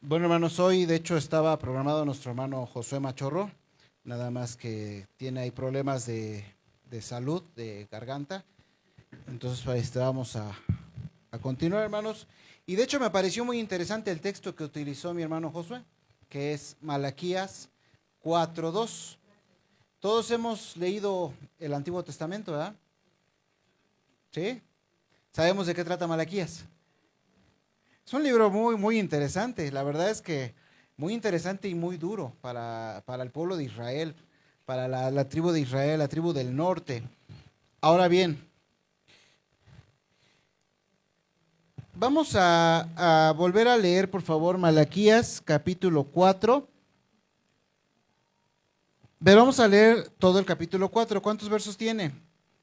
Bueno, hermanos, hoy de hecho estaba programado nuestro hermano Josué Machorro, nada más que tiene ahí problemas de salud, de garganta. Entonces vamos a continuar, hermanos. Y de hecho me pareció muy interesante el texto que utilizó mi hermano Josué, que es Malaquías 4:2. Todos hemos leído el Antiguo Testamento, ¿verdad? ¿Sí? ¿Sabemos de qué trata Malaquías? Es un libro muy interesante. La verdad es que muy interesante y muy duro para el pueblo de Israel, para la tribu de Israel, la tribu del norte. Ahora bien, vamos a volver a leer, por favor, Malaquías capítulo 4. Pero vamos a leer todo el capítulo 4. ¿Cuántos versos tiene?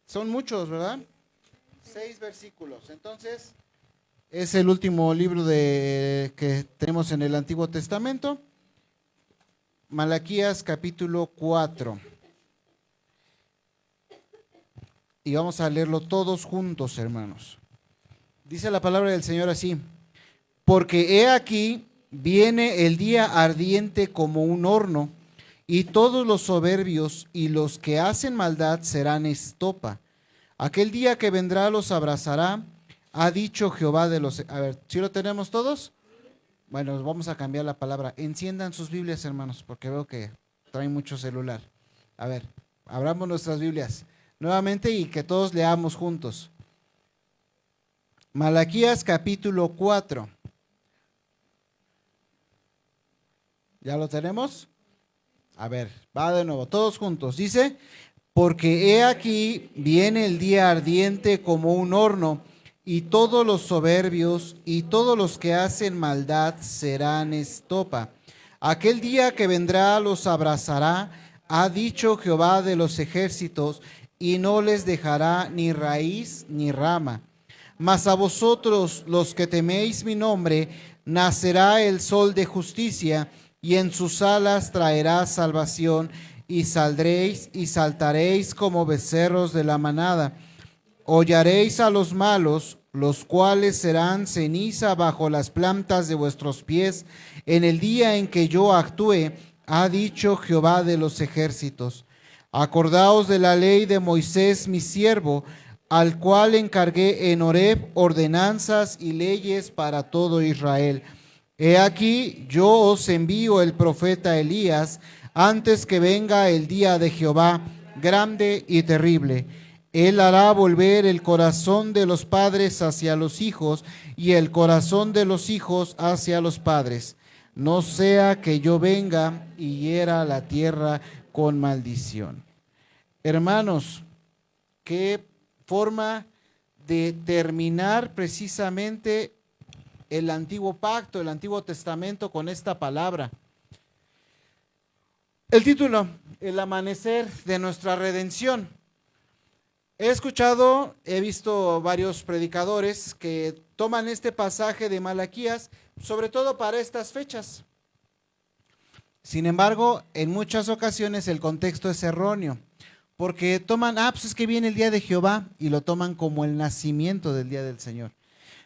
Son muchos, ¿verdad? 6 versículos. Entonces, es el último libro que tenemos en el Antiguo Testamento. Malaquías capítulo 4. Y vamos a leerlo todos juntos, hermanos. Dice la palabra del Señor así: porque he aquí, viene el día ardiente como un horno, y todos los soberbios y los que hacen maldad serán estopa. Aquel día que vendrá los abrazará, ha dicho Jehová de los... A ver, ¿sí lo tenemos todos? Bueno, vamos a cambiar la palabra. Enciendan sus Biblias, hermanos, porque veo que traen mucho celular. A ver, abramos nuestras Biblias nuevamente y que todos leamos juntos. Malaquías capítulo 4. ¿Ya lo tenemos? A ver, va de nuevo, todos juntos. Dice, porque he aquí viene el día ardiente como un horno, y todos los soberbios y todos los que hacen maldad serán estopa. Aquel día que vendrá los abrazará, ha dicho Jehová de los ejércitos, y no les dejará ni raíz ni rama. Mas a vosotros, los que teméis mi nombre, nacerá el sol de justicia, y en sus alas traerá salvación, y saldréis y saltaréis como becerros de la manada. Hollaréis a los malos, los cuales serán ceniza bajo las plantas de vuestros pies, en el día en que yo actúe, ha dicho Jehová de los ejércitos. Acordaos de la ley de Moisés mi siervo, al cual encargué en Horeb ordenanzas y leyes para todo Israel. He aquí, yo os envío el profeta Elías, antes que venga el día de Jehová, grande y terrible. Él hará volver el corazón de los padres hacia los hijos, y el corazón de los hijos hacia los padres. No sea que yo venga y hiera la tierra con maldición. Hermanos, qué forma de terminar precisamente el antiguo pacto, el Antiguo Testamento con esta palabra. El título, el amanecer de nuestra redención. He visto varios predicadores que toman este pasaje de Malaquías, sobre todo para estas fechas. Sin embargo, en muchas ocasiones el contexto es erróneo, porque toman, pues es que viene el día de Jehová, y lo toman como el nacimiento del día del Señor.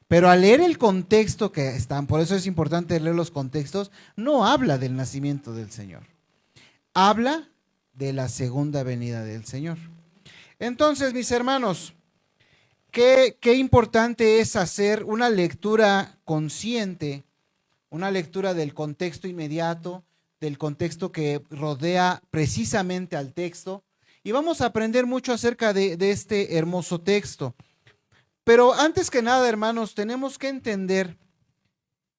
Pero al leer el contexto que están, por eso es importante leer los contextos, no habla del nacimiento del Señor. Habla de la segunda venida del Señor. Entonces, mis hermanos, qué importante es hacer una lectura consciente, una lectura del contexto inmediato, del contexto que rodea precisamente al texto. Y vamos a aprender mucho acerca de este hermoso texto. Pero antes que nada, hermanos, tenemos que entender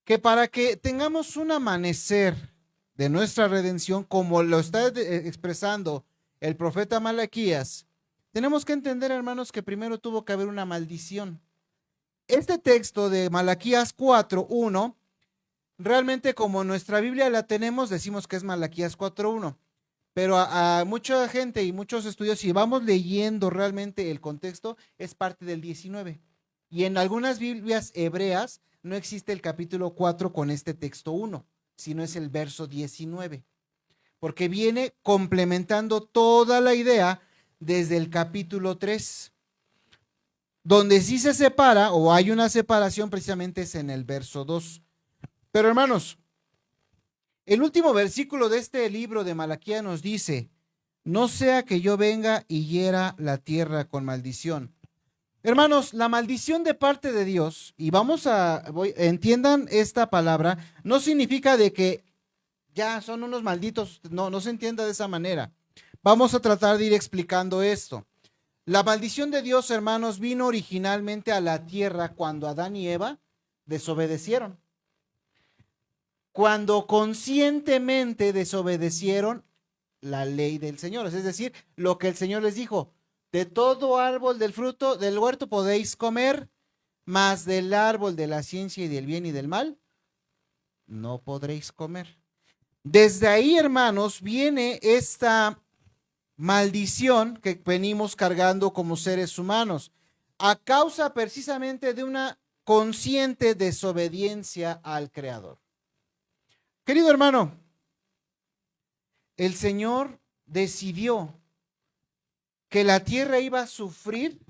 que para que tengamos un amanecer de nuestra redención, como lo está expresando el profeta Malaquías, tenemos que entender, hermanos, que primero tuvo que haber una maldición. Este texto de Malaquías 4:1, realmente como nuestra Biblia la tenemos, decimos que es Malaquías 4:1. Pero a mucha gente y muchos estudios, si vamos leyendo realmente el contexto, es parte del 19. Y en algunas Biblias hebreas no existe el capítulo 4 con este texto 1, sino es el verso 19. Porque viene complementando toda la idea desde el capítulo 3. Donde sí se separa o hay una separación precisamente es en el verso 2. Pero hermanos, El último versículo de este libro de Malaquías nos dice: no sea que yo venga y hiera la tierra con maldición. Hermanos, la maldición de parte de Dios, y entiendan esta palabra, no significa de que ya son unos malditos, no, no se entienda de esa manera. Vamos a tratar de ir explicando esto. La maldición de Dios, hermanos, vino originalmente a la tierra cuando Adán y Eva desobedecieron. Cuando conscientemente desobedecieron la ley del Señor, es decir, lo que el Señor les dijo: de todo árbol del fruto del huerto podéis comer, mas del árbol de la ciencia y del bien y del mal no podréis comer. Desde ahí, hermanos, viene esta maldición que venimos cargando como seres humanos, a causa precisamente de una consciente desobediencia al Creador. Querido hermano, el Señor decidió que la tierra iba a sufrir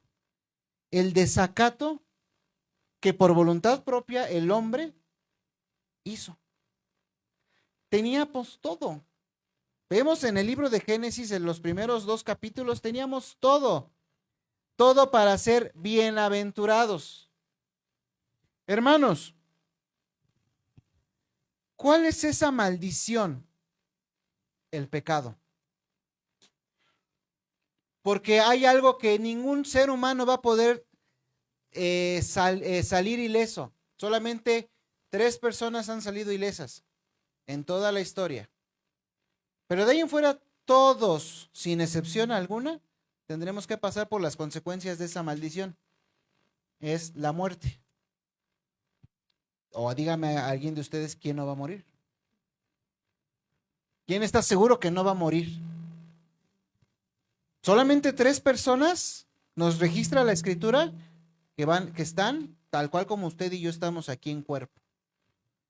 el desacato que por voluntad propia el hombre hizo. Teníamos todo. Vemos en el libro de Génesis, en los primeros 2 capítulos, teníamos todo. Todo para ser bienaventurados. Hermanos, ¿cuál es esa maldición? El pecado. Porque hay algo que ningún ser humano va a poder salir ileso. Solamente 3 personas han salido ilesas en toda la historia. Pero de ahí en fuera, todos, sin excepción alguna, tendremos que pasar por las consecuencias de esa maldición. Es la muerte. O dígame a alguien de ustedes quién no va a morir. ¿Quién está seguro que no va a morir? Solamente 3 personas nos registra la escritura que están tal cual como usted y yo estamos aquí en cuerpo.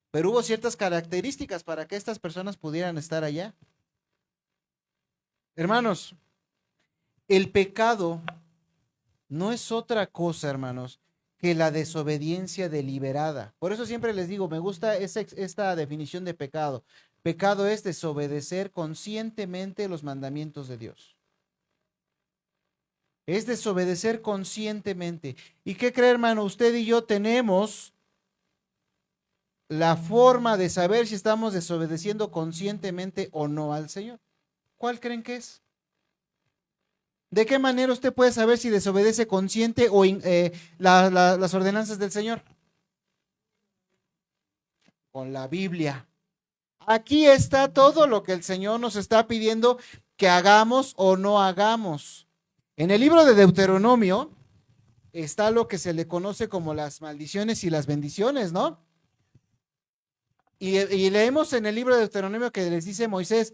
Pero hubo ciertas características para que estas personas pudieran estar allá. Hermanos, el pecado no es otra cosa, hermanos, que la desobediencia deliberada. Por eso siempre les digo, me gusta esta definición de pecado. Pecado es desobedecer conscientemente los mandamientos de Dios. Es desobedecer conscientemente. ¿Y qué cree, hermano? Usted y yo tenemos la forma de saber si estamos desobedeciendo conscientemente o no al Señor. ¿Cuál creen que es? ¿De qué manera usted puede saber si desobedece consciente o las ordenanzas del Señor? Con la Biblia. Aquí está todo lo que el Señor nos está pidiendo que hagamos o no hagamos. En el libro de Deuteronomio está lo que se le conoce como las maldiciones y las bendiciones, ¿no? Y leemos en el libro de Deuteronomio que les dice Moisés,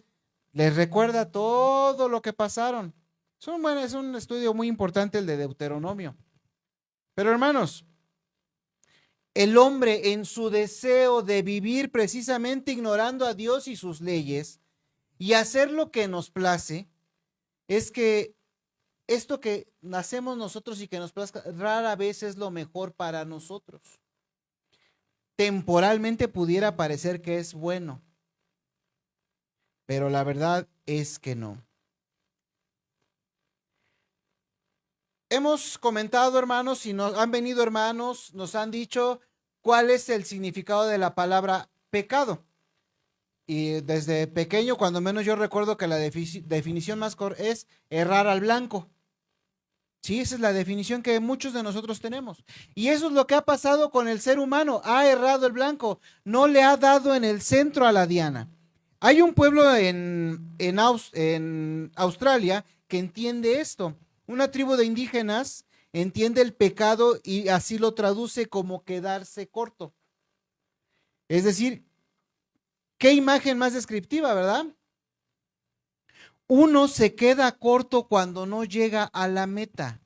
les recuerda todo lo que pasaron. Es un estudio muy importante el de Deuteronomio. Pero hermanos, el hombre en su deseo de vivir precisamente ignorando a Dios y sus leyes y hacer lo que nos place, es que esto que nacemos nosotros y que nos plazca rara vez es lo mejor para nosotros. Temporalmente pudiera parecer que es bueno, pero la verdad es que no. Hemos comentado, hermanos, y nos han venido hermanos, nos han dicho cuál es el significado de la palabra pecado. Y desde pequeño, cuando menos yo recuerdo que la definición más corta es errar al blanco. Sí, esa es la definición que muchos de nosotros tenemos. Y eso es lo que ha pasado con el ser humano. Ha errado el blanco, no le ha dado en el centro a la diana. Hay un pueblo en Australia que entiende esto. Una tribu de indígenas entiende el pecado y así lo traduce como quedarse corto. Es decir, qué imagen más descriptiva, ¿verdad? Uno se queda corto cuando no llega a la meta.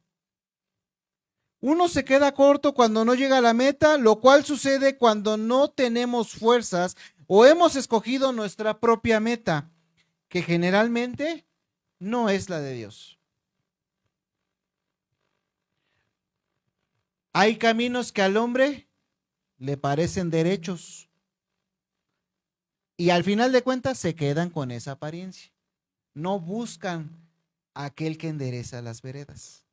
Uno se queda corto cuando no llega a la meta, lo cual sucede cuando no tenemos fuerzas o hemos escogido nuestra propia meta, que generalmente no es la de Dios. Hay caminos que al hombre le parecen derechos Y al final de cuentas se quedan con esa apariencia. No buscan a aquel que endereza las veredas.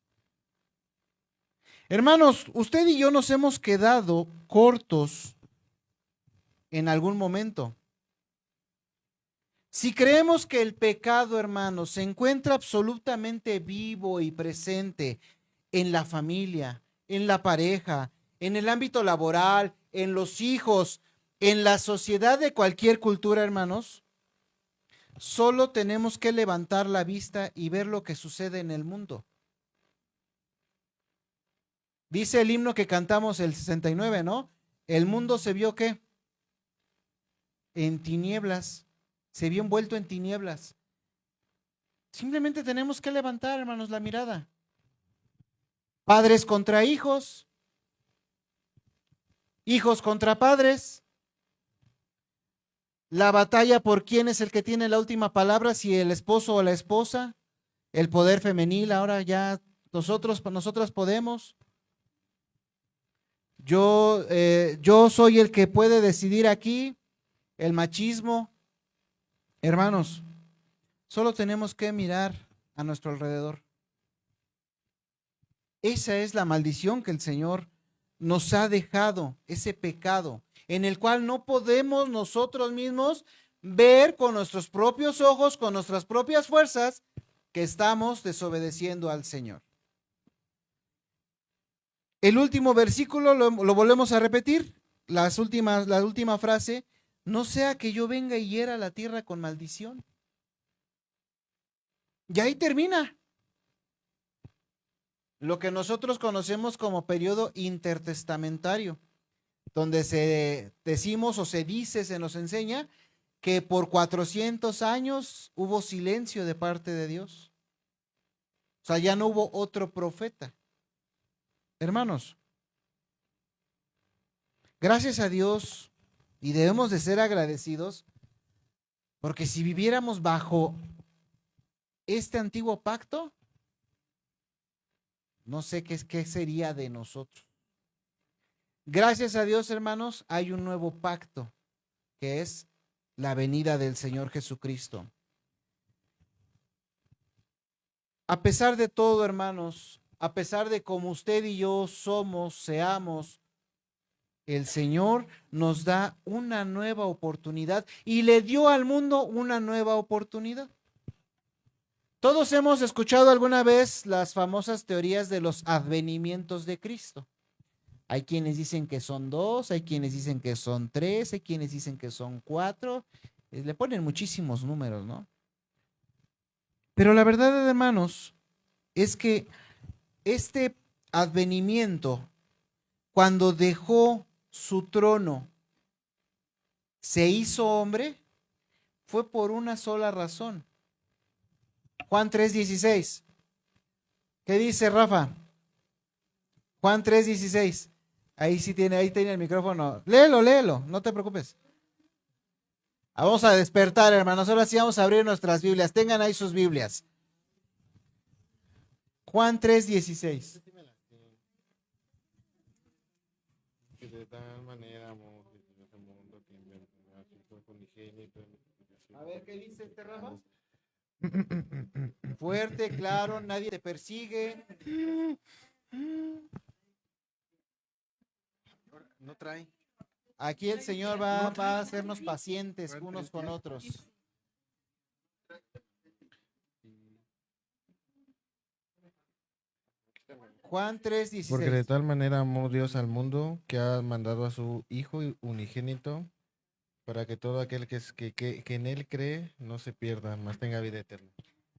Hermanos, usted y yo nos hemos quedado cortos en algún momento. Si creemos que el pecado, hermanos, se encuentra absolutamente vivo y presente en la familia, en la pareja, en el ámbito laboral, en los hijos, en la sociedad de cualquier cultura, hermanos, solo tenemos que levantar la vista y ver lo que sucede en el mundo. Dice el himno que cantamos el 69, ¿no? El mundo se vio, ¿qué? En tinieblas. Se vio envuelto en tinieblas. Simplemente tenemos que levantar, hermanos, la mirada. Padres contra hijos, hijos contra padres. La batalla por quién es el que tiene la última palabra, si el esposo o la esposa, el poder femenil, ahora ya nosotras podemos. Yo soy el que puede decidir aquí, el machismo. Hermanos, solo tenemos que mirar a nuestro alrededor. Esa es la maldición que el Señor nos ha dejado, ese pecado, en el cual no podemos nosotros mismos ver con nuestros propios ojos, con nuestras propias fuerzas, que estamos desobedeciendo al Señor. El último versículo lo volvemos a repetir, la última frase, no sea que yo venga y hiera la tierra con maldición. Y ahí termina lo que nosotros conocemos como periodo intertestamentario, donde decimos o se dice, se nos enseña que por 400 años hubo silencio de parte de Dios. O sea, ya no hubo otro profeta. Hermanos, gracias a Dios, y debemos de ser agradecidos, porque si viviéramos bajo este antiguo pacto, no sé qué sería de nosotros. Gracias a Dios, hermanos, hay un nuevo pacto, que es la venida del Señor Jesucristo. A pesar de todo, hermanos, a pesar de como usted y yo seamos, el Señor nos da una nueva oportunidad y le dio al mundo una nueva oportunidad. Todos hemos escuchado alguna vez las famosas teorías de los advenimientos de Cristo. Hay quienes dicen que son 2, hay quienes dicen que son 3, hay quienes dicen que son 4. Le ponen muchísimos números, ¿no? Pero la verdad, hermanos, es que este advenimiento, cuando dejó su trono, se hizo hombre, fue por una sola razón. Juan 3:16. ¿Qué dice Rafa? Juan 3:16. Ahí tiene el micrófono. Léelo, no te preocupes. Vamos a despertar, hermanos. Ahora sí vamos a abrir nuestras Biblias. Tengan ahí sus Biblias. Juan 3:16. Que de tal manera amó Dios al mundo que envió a su Hijo unigénito. A ver, ¿qué dice este Rafa? Fuerte, claro, nadie te persigue. No trae. Aquí el Señor va a hacernos pacientes unos con otros. Juan 3:16. Porque de tal manera amó Dios al mundo que ha mandado a su Hijo unigénito para que todo aquel que en él cree no se pierda, mas tenga vida eterna.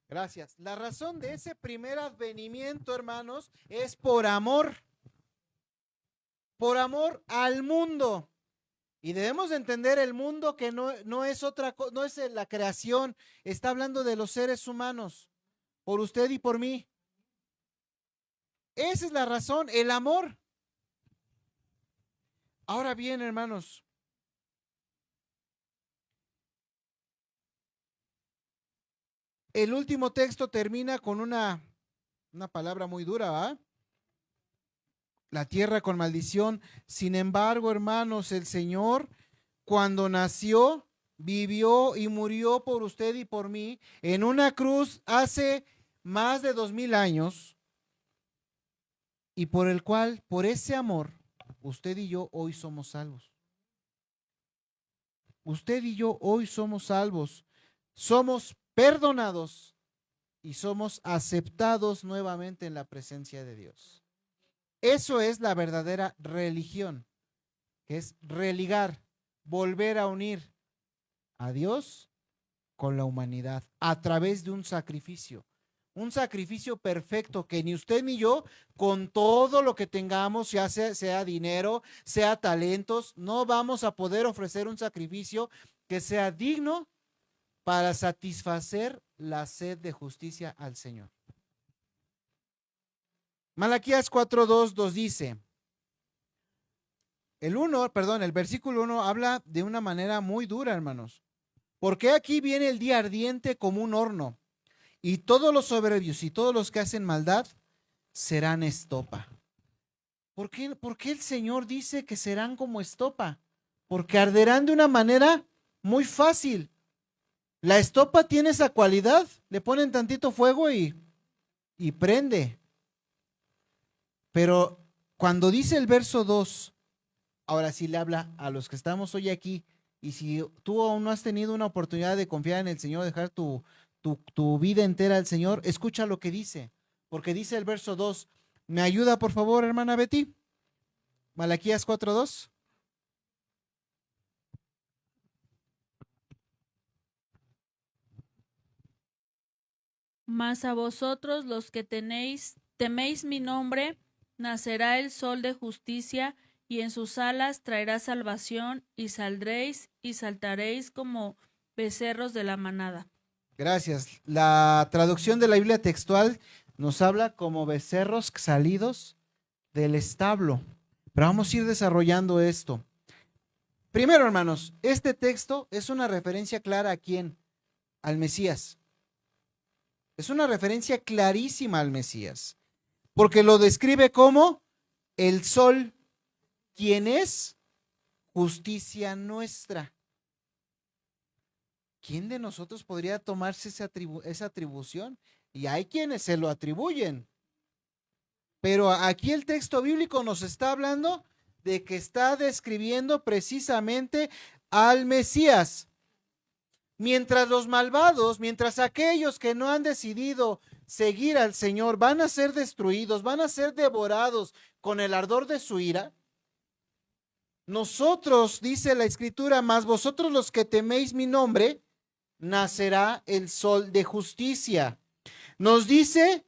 Gracias. La razón de ese primer advenimiento, hermanos, es por amor. Por amor al mundo. Y debemos de entender el mundo que no es otra cosa, no es la creación, está hablando de los seres humanos, por usted y por mí. Esa es la razón, el amor. Ahora bien, hermanos, el último texto termina con una palabra muy dura, ¿va? La tierra con maldición. Sin embargo, hermanos, el Señor, cuando nació, vivió y murió por usted y por mí en una cruz hace más de 2000 años y por el cual, por ese amor, usted y yo hoy somos salvos. Usted y yo hoy somos salvos, somos perdonados y somos aceptados nuevamente en la presencia de Dios. Eso es la verdadera religión, que es religar, volver a unir a Dios con la humanidad a través de un sacrificio perfecto que ni usted ni yo, con todo lo que tengamos, ya sea dinero, sea talentos, no vamos a poder ofrecer un sacrificio que sea digno para satisfacer la sed de justicia al Señor. Malaquías 4:2 nos dice, el versículo 1 habla de una manera muy dura, hermanos. Porque aquí viene el día ardiente como un horno, y todos los soberbios y todos los que hacen maldad serán estopa. ¿Por qué el Señor dice que serán como estopa? Porque arderán de una manera muy fácil. La estopa tiene esa cualidad, le ponen tantito fuego y prende. Pero cuando dice el verso 2, ahora sí le habla a los que estamos hoy aquí, y si tú aún no has tenido una oportunidad de confiar en el Señor, dejar tu vida entera al Señor, escucha lo que dice, porque dice el verso 2, ¿me ayuda por favor, hermana Betty? Malaquías 4:2. Mas a vosotros los que teméis mi nombre, nacerá el sol de justicia, y en sus alas traerá salvación, y saldréis y saltaréis como becerros de la manada. Gracias. La traducción de la Biblia textual nos habla como becerros salidos del establo. Pero vamos a ir desarrollando esto. Primero, hermanos, este texto es una referencia clara ¿a quién? Al Mesías. Es una referencia clarísima al Mesías, porque lo describe como el sol, quien es justicia nuestra. ¿Quién de nosotros podría tomarse esa atribución? Y hay quienes se lo atribuyen. Pero aquí el texto bíblico nos está hablando de que está describiendo precisamente al Mesías. Mientras los malvados, mientras aquellos que no han decidido seguir al Señor van a ser destruidos, van a ser devorados con el ardor de su ira, nosotros, dice la Escritura, mas vosotros los que teméis mi nombre, nacerá el sol de justicia. Nos dice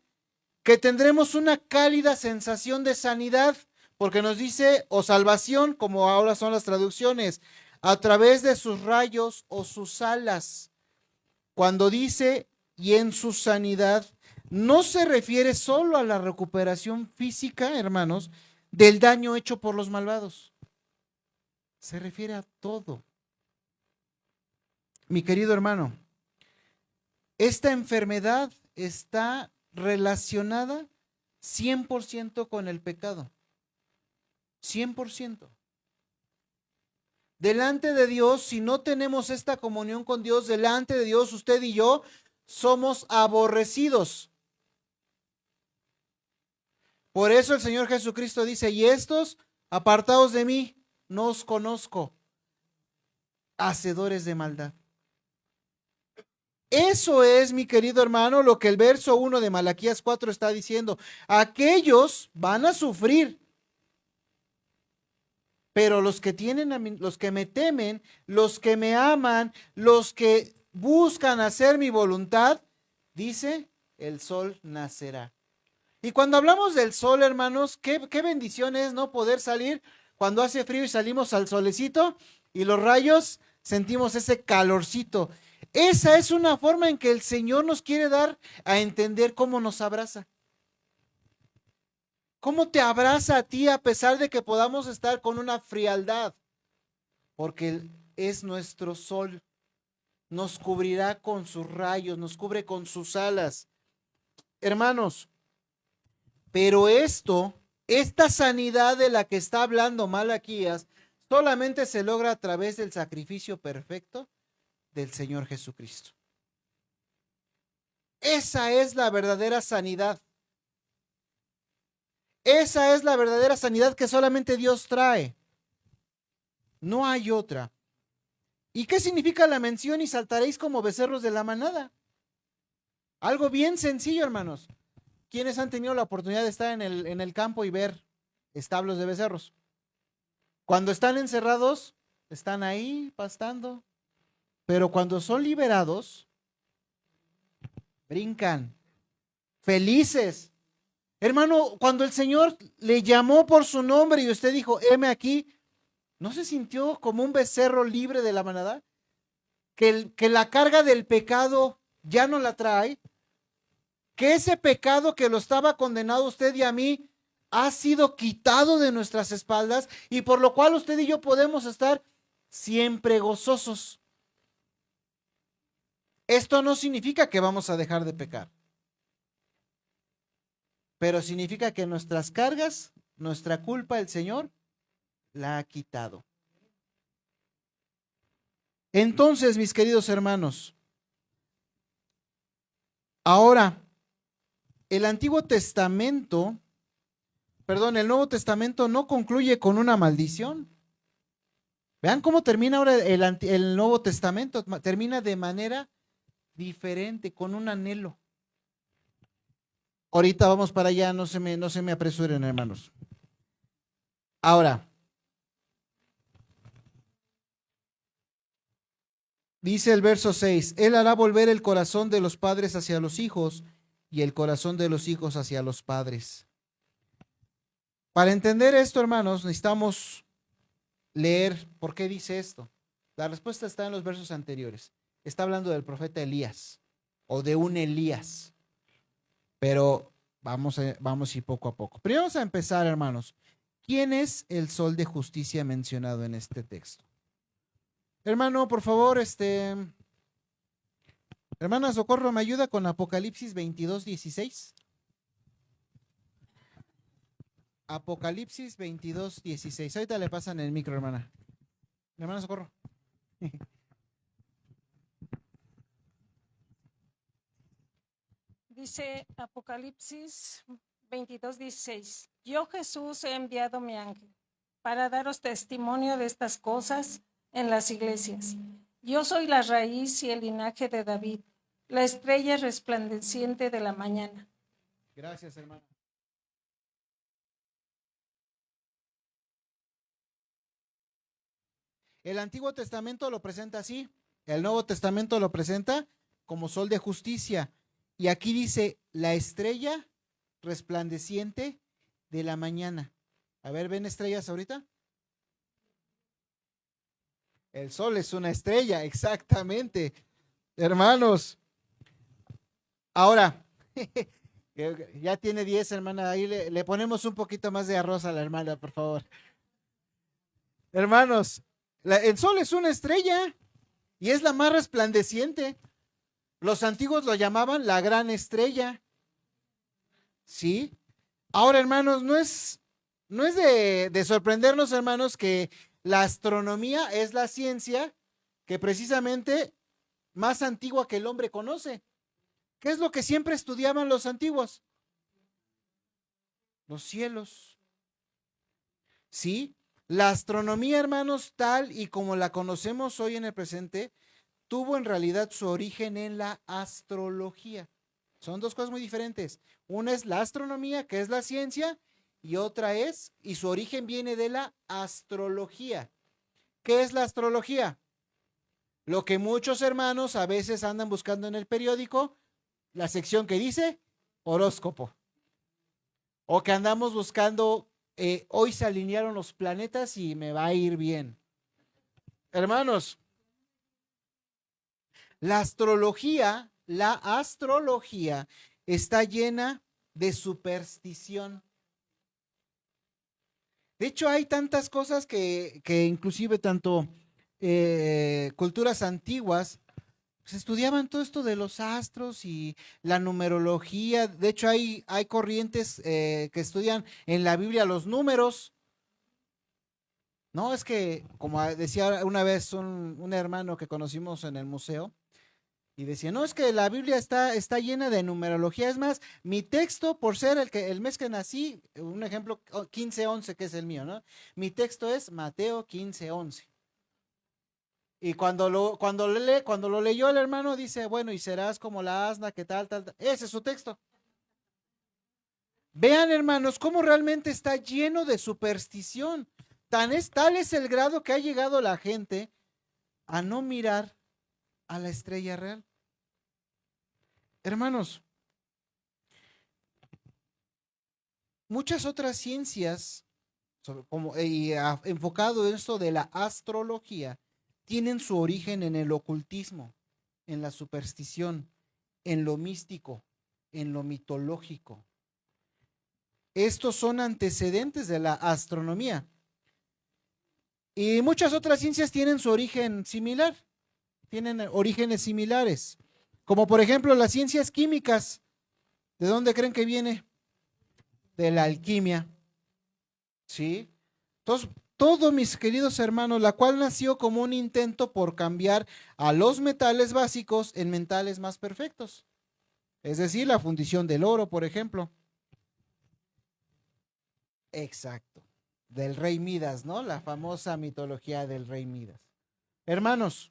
que tendremos una cálida sensación de sanidad, porque nos dice, o salvación, como ahora son las traducciones, a través de sus rayos o sus alas. Cuando dice, y en su sanidad, no se refiere solo a la recuperación física, hermanos, del daño hecho por los malvados. Se refiere a todo. Mi querido hermano, esta enfermedad está relacionada 100% con el pecado. 100%. Delante de Dios, si no tenemos esta comunión con Dios, delante de Dios, usted y yo somos aborrecidos. Por eso el Señor Jesucristo dice, y estos, apartados de mí, no os conozco, hacedores de maldad. Eso es, mi querido hermano, lo que el verso 1 de Malaquías 4 está diciendo. Aquellos van a sufrir, pero los que los que me temen, los que me aman, los que buscan hacer mi voluntad, dice, el sol nacerá. Y cuando hablamos del sol, hermanos, qué bendición es no poder salir cuando hace frío y salimos al solecito y los rayos sentimos ese calorcito. Esa es una forma en que el Señor nos quiere dar a entender cómo nos abraza. ¿Cómo te abraza a ti a pesar de que podamos estar con una frialdad? Porque Él es nuestro sol. Nos cubrirá con sus rayos, nos cubre con sus alas. Hermanos, pero esta sanidad de la que está hablando Malaquías, solamente se logra a través del sacrificio perfecto del Señor Jesucristo. Esa es la verdadera sanidad. Esa es la verdadera sanidad que solamente Dios trae. No hay otra. ¿Y qué significa la mención y saltaréis como becerros de la manada? Algo bien sencillo, hermanos. ¿Quiénes han tenido la oportunidad de estar en el campo y ver establos de becerros? Cuando están encerrados, están ahí pastando. Pero cuando son liberados, brincan, felices. Hermano, cuando el Señor le llamó por su nombre y usted dijo, heme aquí, ¿no se sintió como un becerro libre de la manada? Que la carga del pecado ya no la trae. Que ese pecado que lo estaba condenado a usted y a mí ha sido quitado de nuestras espaldas y por lo cual usted y yo podemos estar siempre gozosos. Esto no significa que vamos a dejar de pecar, pero significa que nuestras cargas, nuestra culpa, el Señor la ha quitado. Entonces, mis queridos hermanos, ahora, el Nuevo Testamento no concluye con una maldición. Vean cómo termina ahora el Nuevo Testamento, termina de manera diferente, con un anhelo. Ahorita vamos para allá, no se me apresuren, hermanos. Ahora, dice el verso 6, Él hará volver el corazón de los padres hacia los hijos y el corazón de los hijos hacia los padres. Para entender esto, hermanos, necesitamos leer por qué dice esto. La respuesta está en los versos anteriores. Está hablando del profeta Elías o de un Elías. Pero vamos a ir poco a poco. Primero vamos a empezar, hermanos. ¿Quién es el sol de justicia mencionado en este texto? Hermano, por favor, hermana Socorro, ¿me ayuda con Apocalipsis 22:16? Apocalipsis 22:16. Ahorita le pasan el micro, hermana. Hermana Socorro. Dice Apocalipsis 22:16. Yo, Jesús, he enviado mi ángel para daros testimonio de estas cosas en las iglesias. Yo soy la raíz y el linaje de David, la estrella resplandeciente de la mañana. Gracias, hermana. El Antiguo Testamento lo presenta así, el Nuevo Testamento lo presenta como sol de justicia. Y aquí dice, la estrella resplandeciente de la mañana. A ver, ¿ven estrellas ahorita? El sol es una estrella, exactamente. Hermanos, ahora, ya tiene 10, hermana, ahí le ponemos un poquito más de arroz a la hermana, por favor. Hermanos, el sol es una estrella y es la más resplandeciente. Los antiguos lo llamaban la gran estrella. ¿Sí? Ahora, hermanos, no es de sorprendernos, hermanos, que la astronomía es la ciencia que precisamente más antigua que el hombre conoce. ¿Qué es lo que siempre estudiaban los antiguos? Los cielos. ¿Sí? La astronomía, hermanos, tal y como la conocemos hoy en el presente, tuvo en realidad su origen en la astrología. Son dos cosas muy diferentes. Una es la astronomía, que es la ciencia, y su origen viene de la astrología. ¿Qué es la astrología? Lo que muchos hermanos a veces andan buscando en el periódico, la sección que dice horóscopo. O que andamos buscando, hoy se alinearon los planetas y me va a ir bien. Hermanos, la astrología está llena de superstición. De hecho, hay tantas cosas que inclusive tanto culturas antiguas se estudiaban todo esto de los astros y la numerología. De hecho, hay corrientes que estudian en la Biblia los números. No, es que, como decía una vez un hermano que conocimos en el museo, y decía, no, es que la Biblia está llena de numerología. Es más, mi texto, por ser el mes que nací, un ejemplo, 15:11, que es el mío, ¿no? Mi texto es Mateo 15:11. Y cuando lo leyó el hermano, dice, bueno, y serás como la asna, que tal, tal, tal. Ese es su texto. Vean, hermanos, cómo realmente está lleno de superstición. Tal es el grado que ha llegado la gente a no mirar a la estrella real. Hermanos, muchas otras ciencias, enfocado en esto de la astrología, tienen su origen en el ocultismo, en la superstición, en lo místico, en lo mitológico. Estos son antecedentes de la astronomía. Y muchas otras ciencias tienen su origen similar, tienen orígenes similares, como por ejemplo las ciencias químicas. ¿De dónde creen que viene? De la alquimia. ¿Sí? Entonces, todo, mis queridos hermanos, la cual nació como un intento por cambiar a los metales básicos en metales más perfectos. Es decir, la fundición del oro, por ejemplo. Exacto. Del rey Midas, ¿no? La famosa mitología del rey Midas. Hermanos,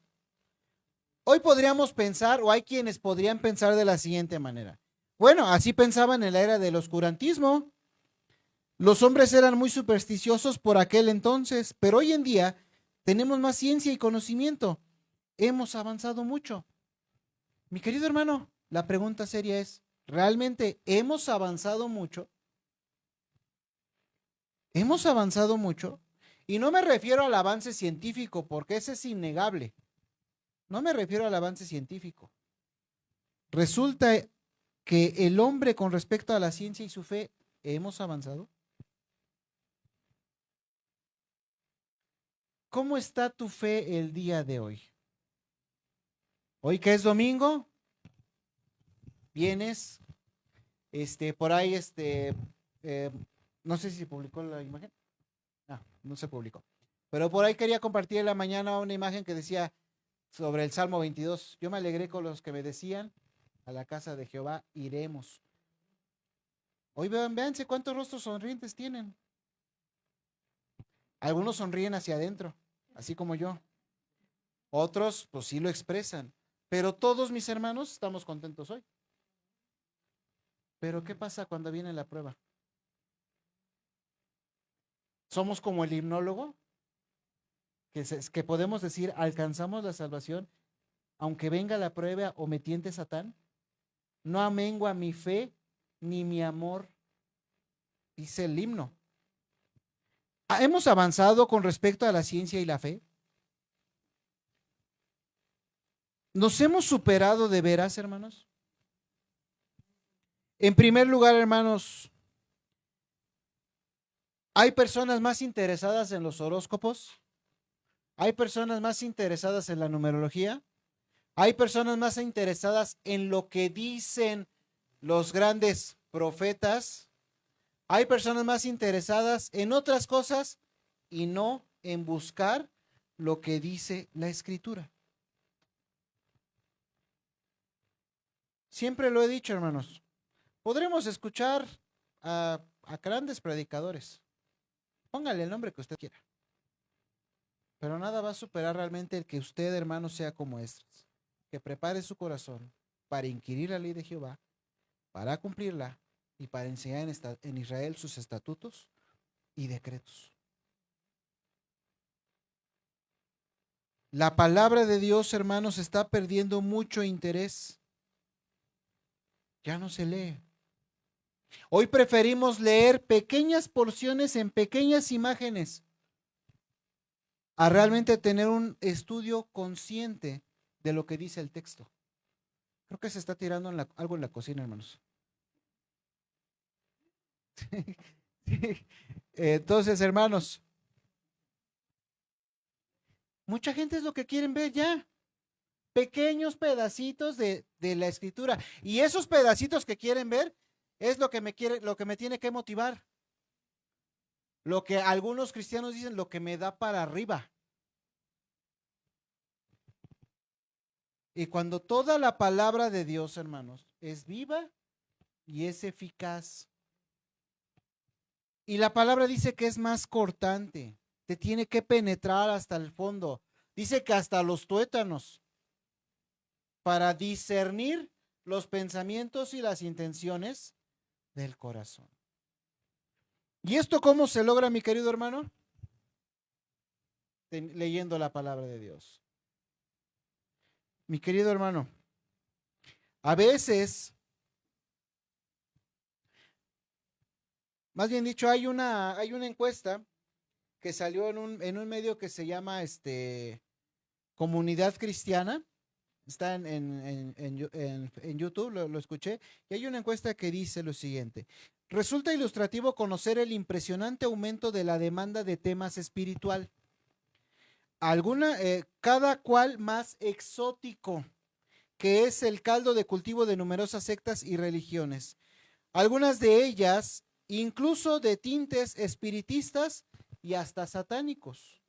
hoy podríamos pensar, o hay quienes podrían pensar de la siguiente manera. Bueno, así pensaban en la era del oscurantismo. Los hombres eran muy supersticiosos por aquel entonces, pero hoy en día tenemos más ciencia y conocimiento. Hemos avanzado mucho. Mi querido hermano, la pregunta seria es, ¿realmente hemos avanzado mucho? ¿Hemos avanzado mucho? Y no me refiero al avance científico, porque ese es innegable. No me refiero al avance científico. Resulta que el hombre con respecto a la ciencia y su fe, ¿hemos avanzado? ¿Cómo está tu fe el día de hoy? Hoy que es domingo, vienes, por ahí, no sé si se publicó la imagen. No se publicó. Pero por ahí quería compartir en la mañana una imagen que decía sobre el Salmo 22. Yo me alegré con los que me decían, a la casa de Jehová iremos. Hoy véanse cuántos rostros sonrientes tienen. Algunos sonríen hacia adentro, así como yo. Otros, pues sí lo expresan. Pero todos, mis hermanos, estamos contentos hoy. Pero ¿qué pasa cuando viene la prueba? Somos como el himnólogo, que podemos decir, alcanzamos la salvación, aunque venga la prueba o me tiente Satán. No amengua mi fe ni mi amor, dice el himno. ¿Hemos avanzado con respecto a la ciencia y la fe? ¿Nos hemos superado de veras, hermanos? En primer lugar, hermanos, ¿hay personas más interesadas en los horóscopos? ¿Hay personas más interesadas en la numerología? ¿Hay personas más interesadas en lo que dicen los grandes profetas? ¿Hay personas más interesadas en otras cosas y no en buscar lo que dice la Escritura? Siempre lo he dicho, hermanos. Podremos escuchar a grandes predicadores. Póngale el nombre que usted quiera. Pero nada va a superar realmente el que usted, hermano, sea como Esdras, que prepare su corazón para inquirir la ley de Jehová, para cumplirla y para enseñar en Israel sus estatutos y decretos. La palabra de Dios, hermanos, está perdiendo mucho interés. Ya no se lee. Hoy preferimos leer pequeñas porciones en pequeñas imágenes a realmente tener un estudio consciente de lo que dice el texto. Creo que se está tirando algo en la cocina, hermanos. Entonces, hermanos, mucha gente es lo que quieren ver ya. Pequeños pedacitos de la escritura. Y esos pedacitos que quieren ver es lo que me tiene que motivar. Lo que algunos cristianos dicen, lo que me da para arriba. Y cuando toda la palabra de Dios, hermanos, es viva y es eficaz. Y la palabra dice que es más cortante, te tiene que penetrar hasta el fondo. Dice que hasta los tuétanos, para discernir los pensamientos y las intenciones del corazón. ¿Y esto cómo se logra, mi querido hermano? Leyendo la palabra de Dios. Mi querido hermano, a veces, más bien dicho, hay una encuesta que salió en un medio que se llama Comunidad Cristiana. Está en YouTube, lo escuché, y hay una encuesta que dice lo siguiente: resulta ilustrativo conocer el impresionante aumento de la demanda de temas espiritual, cada cual más exótico, que es el caldo de cultivo de numerosas sectas y religiones, algunas de ellas incluso de tintes espiritistas y hasta satánicos.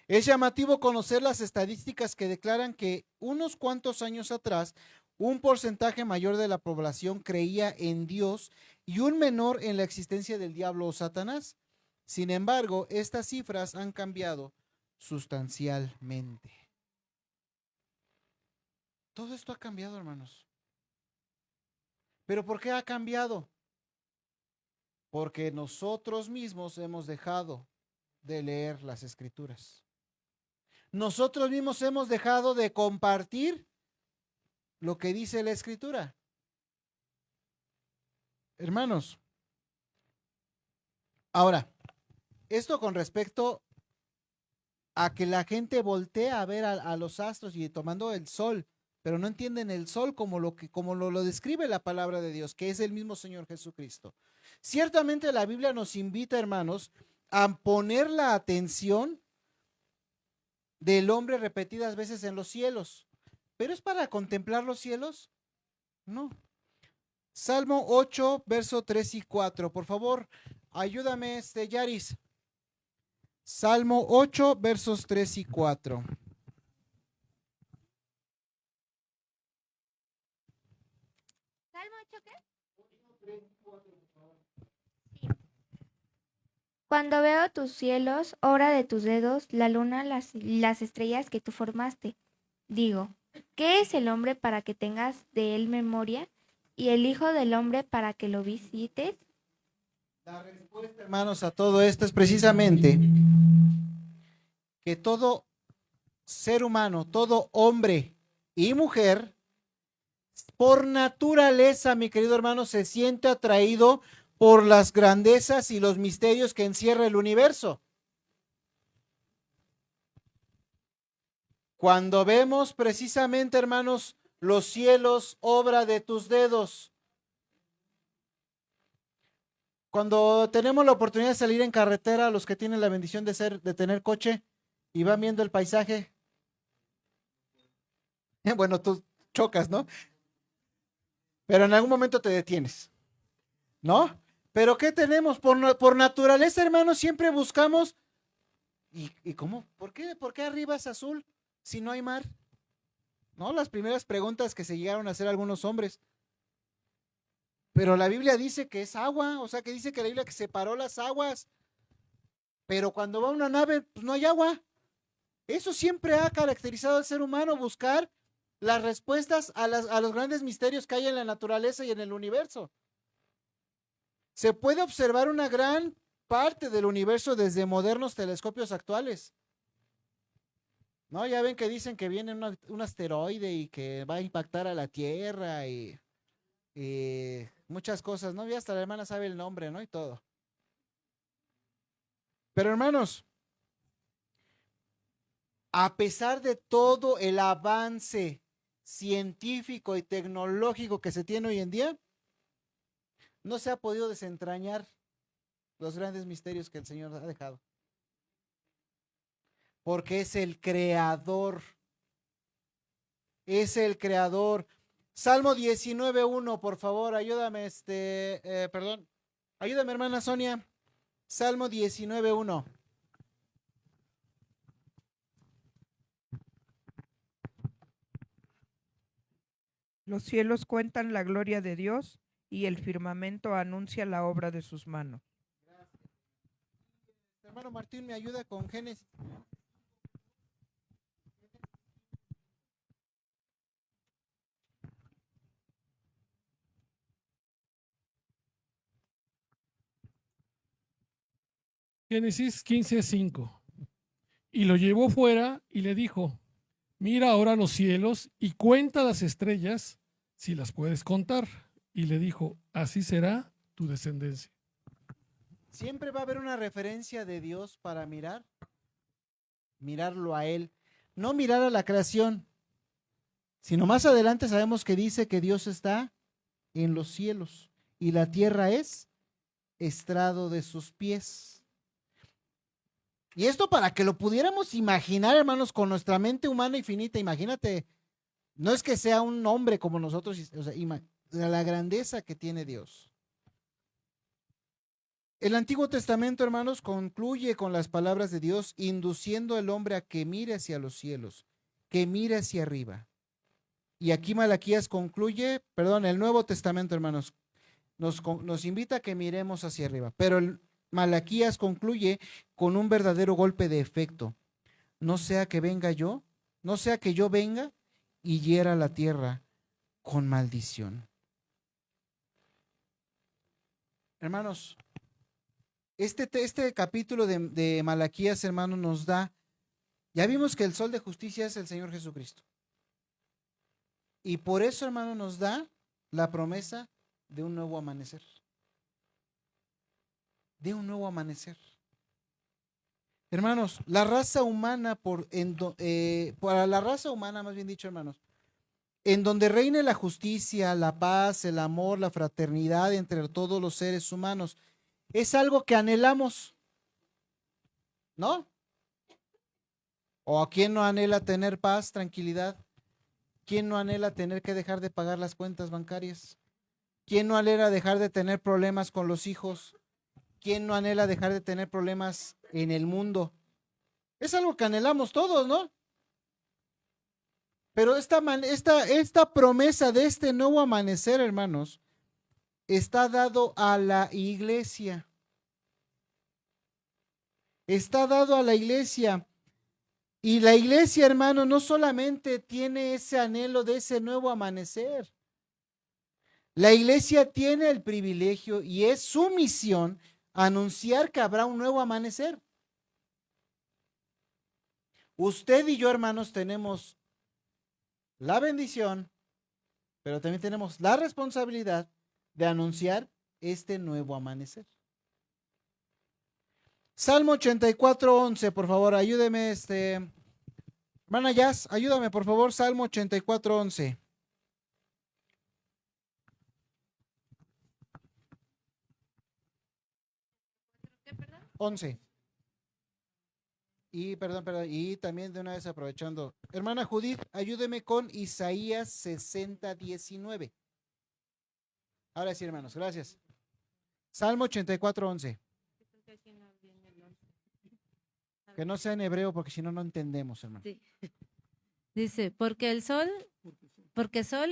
Es llamativo conocer las estadísticas que declaran que unos cuantos años atrás, un porcentaje mayor de la población creía en Dios y un menor en la existencia del diablo o Satanás. Sin embargo, estas cifras han cambiado sustancialmente. Todo esto ha cambiado, hermanos. ¿Pero por qué ha cambiado? Porque nosotros mismos hemos dejado de leer las Escrituras. Nosotros mismos hemos dejado de compartir lo que dice la Escritura. Hermanos, ahora, esto con respecto a que la gente voltea a ver a los astros y tomando el sol, pero no entienden el sol como lo describe la palabra de Dios, que es el mismo Señor Jesucristo. Ciertamente la Biblia nos invita, hermanos, a poner la atención del hombre repetidas veces en los cielos. ¿Pero es para contemplar los cielos? No. Salmo 8, verso 3 y 4. Por favor, ayúdame, Yaris. Salmo 8, versos 3 y 4. ¿Salmo 8 qué? Sí. Cuando veo tus cielos, obra de tus dedos, la luna, las estrellas que tú formaste, digo, ¿qué es el hombre para que tengas de él memoria? ¿Y el hijo del hombre para que lo visites? La respuesta, hermanos, a todo esto es precisamente que todo ser humano, todo hombre y mujer, por naturaleza, mi querido hermano, se siente atraído por las grandezas y los misterios que encierra el universo. Cuando vemos precisamente, hermanos, los cielos, obra de tus dedos. Cuando tenemos la oportunidad de salir en carretera, los que tienen la bendición de tener coche y van viendo el paisaje. Bueno, tú chocas, ¿no? Pero en algún momento te detienes, ¿no? Pero ¿qué tenemos? Por naturaleza, hermanos, siempre buscamos. ¿Y cómo? ¿Por qué arriba es azul si no hay mar? ¿No? Las primeras preguntas que se llegaron a hacer algunos hombres. Pero la Biblia dice que es agua, o sea que dice que la Biblia que separó las aguas. Pero cuando va una nave, pues no hay agua. Eso siempre ha caracterizado al ser humano, buscar las respuestas a los grandes misterios que hay en la naturaleza y en el universo. Se puede observar una gran parte del universo desde modernos telescopios actuales. ¿No? Ya ven que dicen que viene un asteroide y que va a impactar a la Tierra y muchas cosas, ¿no? Ya hasta la hermana sabe el nombre, ¿no? Y todo. Pero hermanos, a pesar de todo el avance científico y tecnológico que se tiene hoy en día, no se ha podido desentrañar los grandes misterios que el Señor ha dejado. Porque es el creador. Es el creador. Salmo 19:1, por favor, ayúdame, ayúdame, hermana Sonia. Salmo 19:1. Los cielos cuentan la gloria de Dios y el firmamento anuncia la obra de sus manos. Hermano Martín, ¿me ayuda con Génesis? Génesis 15:5. Y lo llevó fuera y le dijo, mira ahora los cielos y cuenta las estrellas, si las puedes contar. Y le dijo, así será tu descendencia. Siempre va a haber una referencia de Dios para mirarlo a Él, no mirar a la creación, sino más adelante sabemos que dice que Dios está en los cielos y la tierra es estrado de sus pies. Y esto para que lo pudiéramos imaginar, hermanos, con nuestra mente humana y finita, imagínate, no es que sea un hombre como nosotros, o sea, la grandeza que tiene Dios. El Antiguo Testamento, hermanos, concluye con las palabras de Dios, induciendo al hombre a que mire hacia los cielos, que mire hacia arriba. Y aquí Malaquías concluye, el Nuevo Testamento, hermanos, nos invita a que miremos hacia arriba, pero Malaquías concluye con un verdadero golpe de efecto. No sea que venga yo, no sea que yo venga y hiera la tierra con maldición. Hermanos, este capítulo de Malaquías, hermanos, nos da, ya vimos que el sol de justicia es el Señor Jesucristo. Y por eso, hermano, nos da la promesa de un nuevo amanecer. De un nuevo amanecer. Hermanos, la raza humana, para la raza humana, más bien dicho, hermanos, en donde reine la justicia, la paz, el amor, la fraternidad entre todos los seres humanos, es algo que anhelamos, ¿no? ¿O a quién no anhela tener paz, tranquilidad? ¿Quién no anhela tener que dejar de pagar las cuentas bancarias? ¿Quién no anhela dejar de tener problemas con los hijos? ¿Quién no anhela dejar de tener problemas en el mundo? Es algo que anhelamos todos, ¿no? Pero esta promesa de este nuevo amanecer, hermanos, está dado a la iglesia. Está dado a la iglesia. Y la iglesia, hermano, no solamente tiene ese anhelo de ese nuevo amanecer. La iglesia tiene el privilegio y es su misión anunciar que habrá un nuevo amanecer. Usted y yo, hermanos, tenemos la bendición, pero también tenemos la responsabilidad de anunciar este nuevo amanecer. Salmo 84:11, por favor, ayúdeme, hermana Jazz, ayúdame, por favor, Salmo 84:11. ¿Qué, perdón? 11. Y y también de una vez aprovechando, hermana Judith, ayúdeme con Isaías 60:19. Ahora sí, hermanos, gracias. Salmo 84:11. Que no sea en hebreo porque si no, no entendemos, hermano. Sí. Dice, porque sol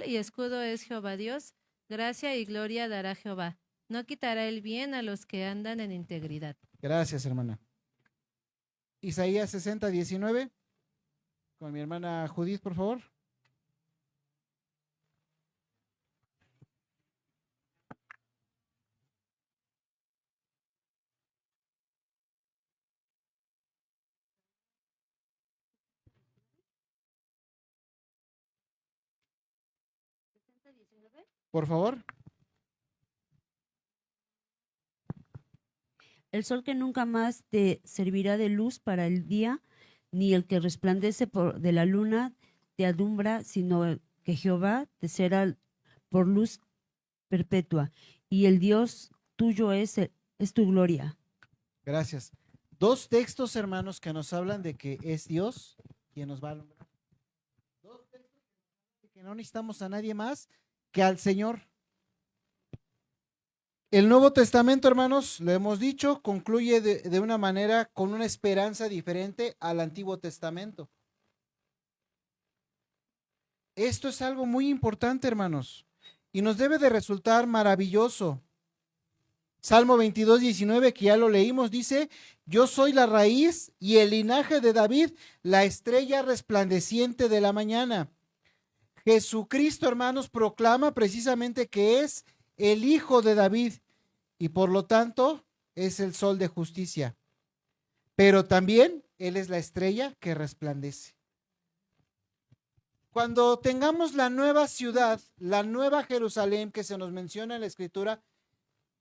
y escudo es Jehová Dios, gracia y gloria dará Jehová. No quitará el bien a los que andan en integridad. Gracias, hermana. Isaías 60:19. Con mi hermana Judith, por favor. Por favor. El sol que nunca más te servirá de luz para el día, ni el que resplandece de la luna te alumbra, sino que Jehová te será por luz perpetua, y el Dios tuyo es tu gloria. Gracias. Dos textos, hermanos, que nos hablan de que es Dios quien nos va a alumbrar. Dos textos que no necesitamos a nadie más que al Señor. El Nuevo Testamento, hermanos, lo hemos dicho, concluye de una manera con una esperanza diferente al Antiguo Testamento. Esto es algo muy importante, hermanos, y nos debe de resultar maravilloso. Salmo 22, 19, que ya lo leímos, dice: yo soy la raíz y el linaje de David, la estrella resplandeciente de la mañana. Jesucristo, hermanos, proclama precisamente que es el Hijo de David y por lo tanto es el sol de justicia. Pero también Él es la estrella que resplandece. Cuando tengamos la nueva ciudad, la nueva Jerusalén que se nos menciona en la Escritura,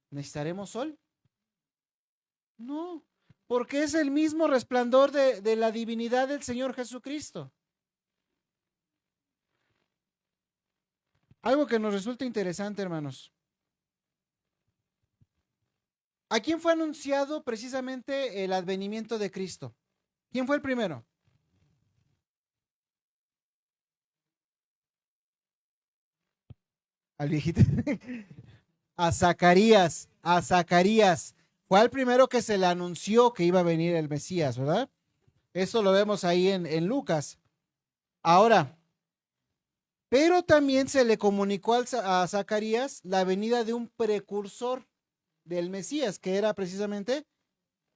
¿necesitaremos sol? No, porque es el mismo resplandor de la divinidad del Señor Jesucristo. Algo que nos resulta interesante, hermanos. ¿A quién fue anunciado precisamente el advenimiento de Cristo? ¿Quién fue el primero? Al viejito. A Zacarías, a Zacarías. Fue el primero que se le anunció que iba a venir el Mesías, ¿verdad? Eso lo vemos ahí en Lucas. Ahora, pero también se le comunicó a Zacarías la venida de un precursor del Mesías, que era precisamente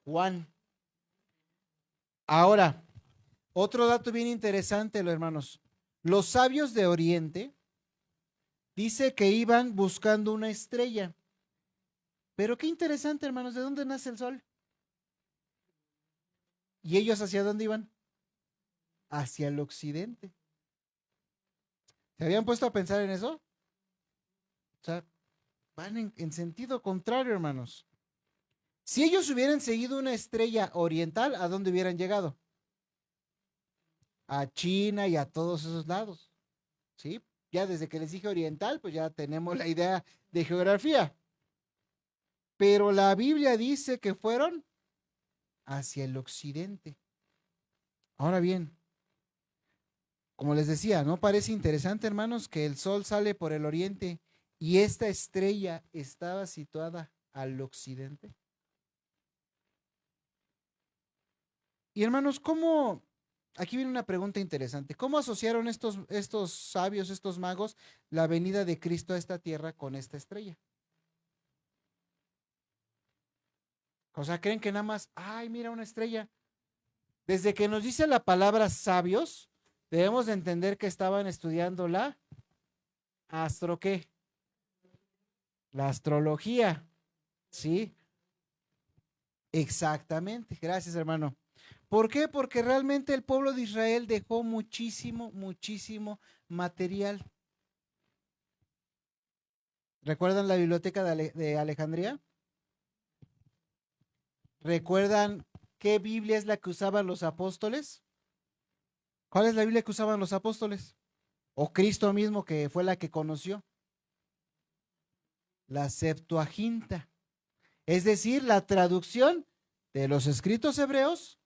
Juan. Ahora, otro dato bien interesante, los hermanos. Los sabios de Oriente dice que iban buscando una estrella. Pero qué interesante, hermanos, ¿de dónde nace el sol? ¿Y ellos hacia dónde iban? Hacia el occidente. ¿Se habían puesto a pensar en eso? O sea, van en sentido contrario, hermanos. Si ellos hubieran seguido una estrella oriental, ¿a dónde hubieran llegado? A China y a todos esos lados. ¿Sí? Ya desde que les dije oriental, pues ya tenemos la idea de geografía. Pero la Biblia dice que fueron hacia el occidente. Ahora bien, como les decía, ¿no parece interesante, hermanos, que el sol sale por el oriente y esta estrella estaba situada al occidente? Y hermanos, ¿cómo? Aquí viene una pregunta interesante. ¿Cómo asociaron estos sabios, estos magos, la venida de Cristo a esta tierra con esta estrella? O sea, ¿creen que nada más, ay, mira una estrella? Desde que nos dice la palabra sabios, debemos de entender que estaban estudiando la ¿qué? La astrología, ¿sí? Exactamente, gracias, hermano. ¿Por qué? Porque realmente el pueblo de Israel dejó muchísimo, muchísimo material. ¿Recuerdan la biblioteca de Alejandría? ¿Recuerdan qué Biblia es la que usaban los apóstoles? ¿Cuál es la Biblia que usaban los apóstoles? ¿O Cristo mismo, que fue la que conoció? La Septuaginta. Es decir, la traducción de los escritos hebreos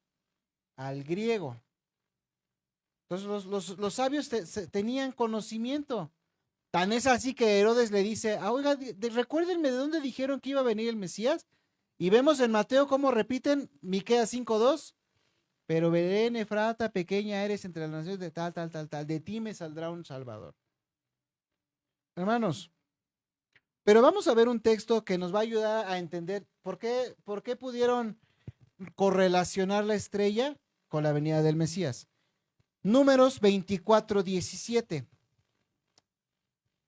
al griego. Entonces los sabios tenían conocimiento. Tan es así que Herodes le dice, oiga, recuérdenme de dónde dijeron que iba a venir el Mesías. Y vemos en Mateo cómo repiten Miqueas 5:2, pero Belén, Efrata, pequeña eres entre las naciones de tal, de ti me saldrá un Salvador. Hermanos, pero vamos a ver un texto que nos va a ayudar a entender por qué pudieron correlacionar la estrella con la venida del Mesías. Números 24:17.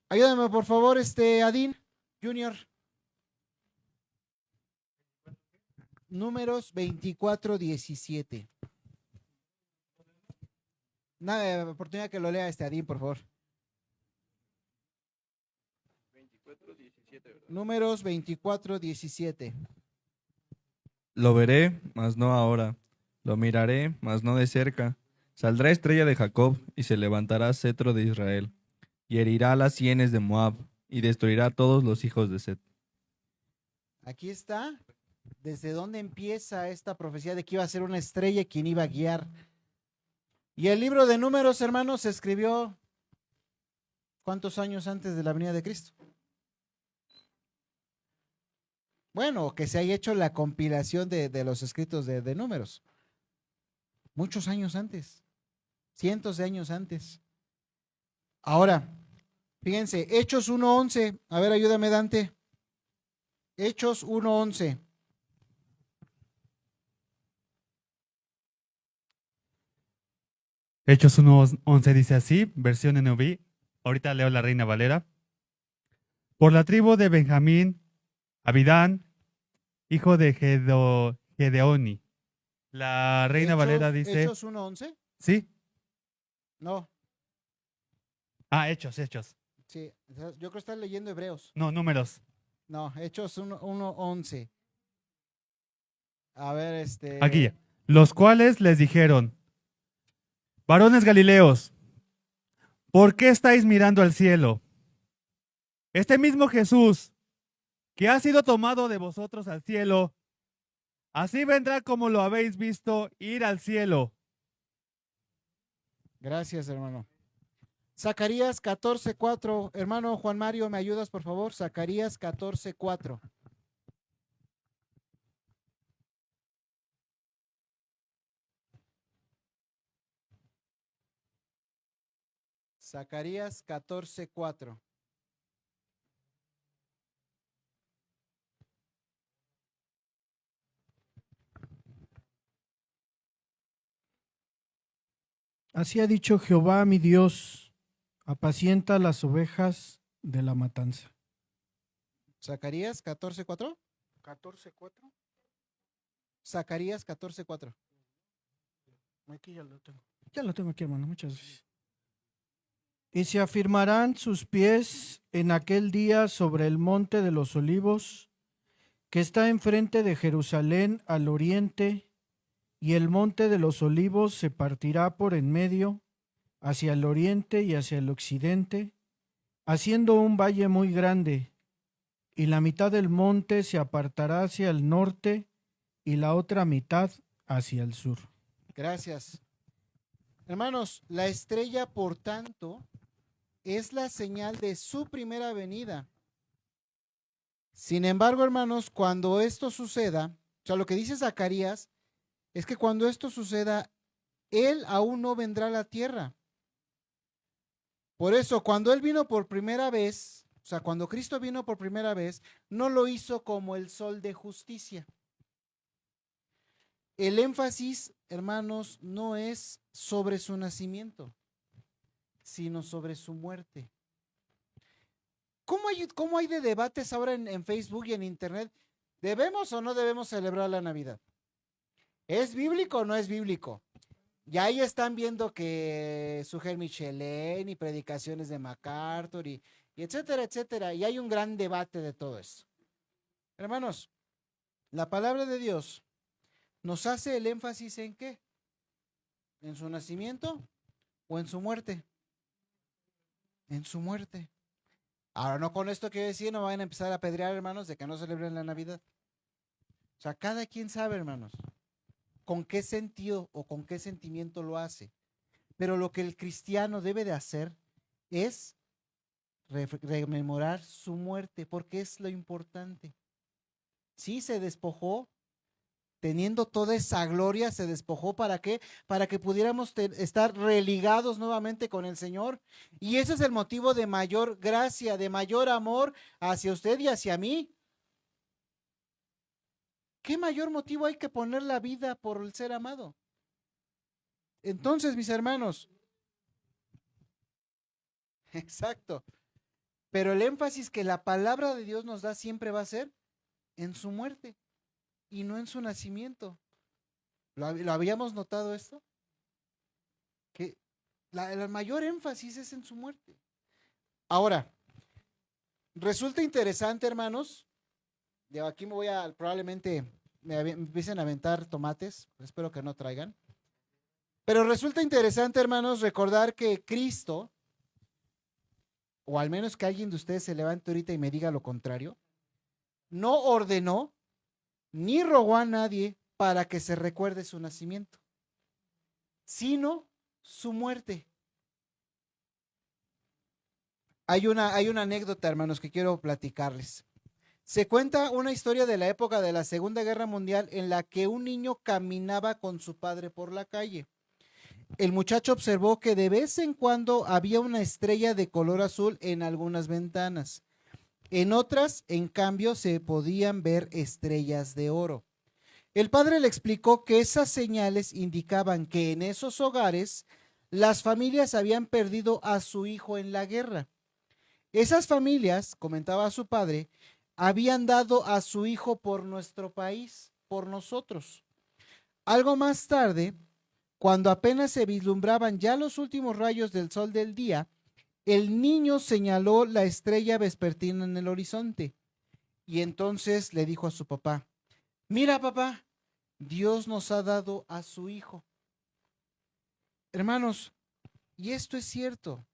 Ayúdame, por favor, Adín Junior. Números 24:17. Nada, oportunidad que lo lea Adín, por favor. 24:17. Números 24:17. Lo veré, mas no ahora. Lo miraré, mas no de cerca. Saldrá estrella de Jacob y se levantará cetro de Israel. Y herirá las sienes de Moab y destruirá a todos los hijos de Set. Aquí está desde dónde empieza esta profecía de que iba a ser una estrella quien iba a guiar. Y el libro de Números, hermanos, se escribió ¿cuántos años antes de la venida de Cristo? Bueno, que se haya hecho la compilación de los escritos de números. Muchos años antes, cientos de años antes. Ahora, fíjense, Hechos 1:11. A ver, ayúdame, Dante. Hechos 1:11. Hechos 1:11 dice así, versión NIV. Ahorita leo la Reina Valera. Por la tribu de Benjamín, Abidán, hijo de Gedeoni. La Reina Valera dice... ¿Hechos 1:11? ¿Sí? No. Ah, Hechos. Sí, yo creo que estás leyendo Hebreos. No, Números. No, Hechos 1:11. A ver, Aquí. Los cuales les dijeron, varones Galileos, ¿por qué estáis mirando al cielo? Este mismo Jesús, que ha sido tomado de vosotros al cielo, así vendrá como lo habéis visto ir al cielo. Gracias, hermano. Zacarías 14:4. Hermano Juan Mario, ¿me ayudas, por favor? Zacarías 14:4. Zacarías 14:4. Así ha dicho Jehová mi Dios, apacienta las ovejas de la matanza. Zacarías 14:4. 14:4. Zacarías 14:4. Aquí ya lo tengo. Ya lo tengo aquí, hermano, muchas gracias. Y se afirmarán sus pies en aquel día sobre el monte de los olivos, que está enfrente de Jerusalén al oriente, y el monte de los olivos se partirá por en medio, hacia el oriente y hacia el occidente, haciendo un valle muy grande, y la mitad del monte se apartará hacia el norte y la otra mitad hacia el sur. Gracias. Hermanos, la estrella, por tanto, es la señal de su primera venida. Sin embargo, hermanos, cuando esto suceda, o sea, lo que dice Zacarías es que cuando esto suceda, Él aún no vendrá a la tierra. Por eso, cuando Él vino por primera vez, o sea, cuando Cristo vino por primera vez, no lo hizo como el sol de justicia. El énfasis, hermanos, no es sobre su nacimiento, sino sobre su muerte. ¿Cómo hay de debates ahora en Facebook y en Internet? ¿Debemos o no debemos celebrar la Navidad? ¿Es bíblico o no es bíblico? Y ahí están viendo que Sujel Michelén y predicaciones de MacArthur y etcétera, etcétera. Y hay un gran debate de todo esto. Hermanos, la palabra de Dios nos hace el énfasis ¿en qué? ¿En su nacimiento o en su muerte? En su muerte. Ahora, no con esto quiero decir, no vayan a empezar a apedrear, hermanos, de que no celebren la Navidad. O sea, cada quien sabe, hermanos, con qué sentido o con qué sentimiento lo hace. Pero lo que el cristiano debe de hacer es rememorar su muerte, porque es lo importante. Sí, se despojó, teniendo toda esa gloria, se despojó. ¿Para qué? Para que pudiéramos estar religados nuevamente con el Señor. Y ese es el motivo de mayor gracia, de mayor amor hacia usted y hacia mí. ¿Qué mayor motivo hay que poner la vida por el ser amado? Entonces, mis hermanos, exacto, pero el énfasis que la palabra de Dios nos da siempre va a ser en su muerte y no en su nacimiento. ¿Lo habíamos notado esto? Que el mayor énfasis es en su muerte. Ahora, resulta interesante, hermanos, de aquí me voy a, probablemente me empiecen a aventar tomates, espero que no traigan. Pero resulta interesante, hermanos, recordar que Cristo, o al menos que alguien de ustedes se levante ahorita y me diga lo contrario, no ordenó ni rogó a nadie para que se recuerde su nacimiento, sino su muerte. Hay una anécdota, hermanos, que quiero platicarles. Se cuenta una historia de la época de la Segunda Guerra Mundial en la que un niño caminaba con su padre por la calle. El muchacho observó que de vez en cuando había una estrella de color azul en algunas ventanas. En otras, en cambio, se podían ver estrellas de oro. El padre le explicó que esas señales indicaban que en esos hogares las familias habían perdido a su hijo en la guerra. Esas familias, comentaba su padre, habían dado a su hijo por nuestro país, por nosotros. Algo más tarde, cuando apenas se vislumbraban ya los últimos rayos del sol del día, el niño señaló la estrella vespertina en el horizonte y entonces le dijo a su papá: mira, papá, Dios nos ha dado a su hijo. Hermanos, y esto es cierto,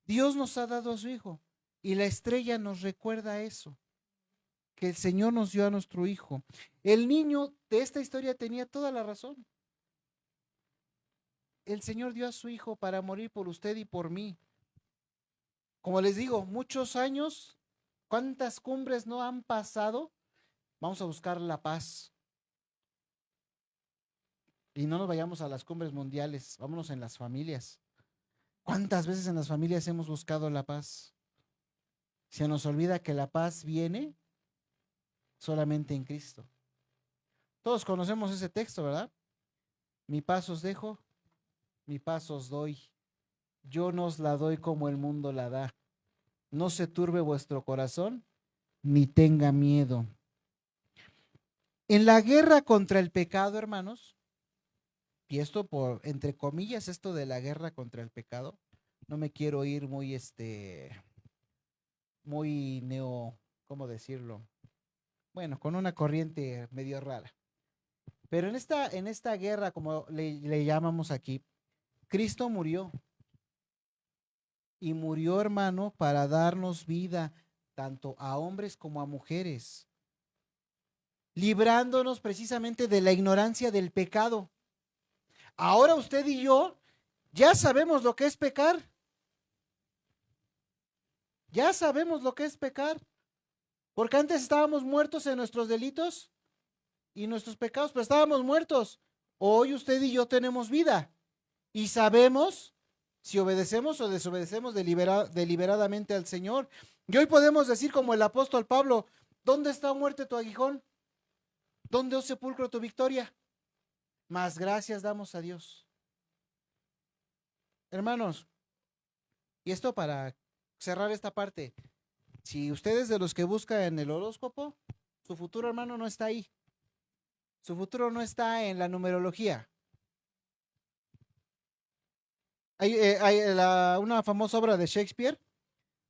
Dios nos ha dado a su hijo y la estrella nos recuerda eso, que el Señor nos dio a nuestro hijo. El niño de esta historia tenía toda la razón. El Señor dio a su hijo para morir por usted y por mí. Como les digo, muchos años, ¿cuántas cumbres no han pasado? Vamos a buscar la paz. Y no nos vayamos a las cumbres mundiales, vámonos en las familias. ¿Cuántas veces en las familias hemos buscado la paz? Se nos olvida que la paz viene solamente en Cristo. Todos conocemos ese texto, ¿verdad? Mi paz os dejo, mi paz os doy. Yo no os la doy como el mundo la da. No se turbe vuestro corazón, ni tenga miedo. En la guerra contra el pecado, hermanos, y esto por, entre comillas, esto de la guerra contra el pecado, no me quiero ir muy, ¿cómo decirlo? Bueno, con una corriente medio rara. Pero en esta guerra, como le llamamos aquí, Cristo murió. Y murió, hermano, para darnos vida, tanto a hombres como a mujeres, librándonos precisamente de la ignorancia del pecado. Ahora usted y yo ya sabemos lo que es pecar. Ya sabemos lo que es pecar. Porque antes estábamos muertos en nuestros delitos y nuestros pecados, pero estábamos muertos. Hoy usted y yo tenemos vida y sabemos si obedecemos o desobedecemos deliberadamente al Señor. Y hoy podemos decir como el apóstol Pablo: ¿dónde está, muerte, tu aguijón? ¿Dónde, oh sepulcro, tu victoria? Más gracias damos a Dios. Hermanos, y esto para cerrar esta parte, si usted es de los que busca en el horóscopo, su futuro, hermano, no está ahí. Su futuro no está en la numerología. Hay una famosa obra de Shakespeare.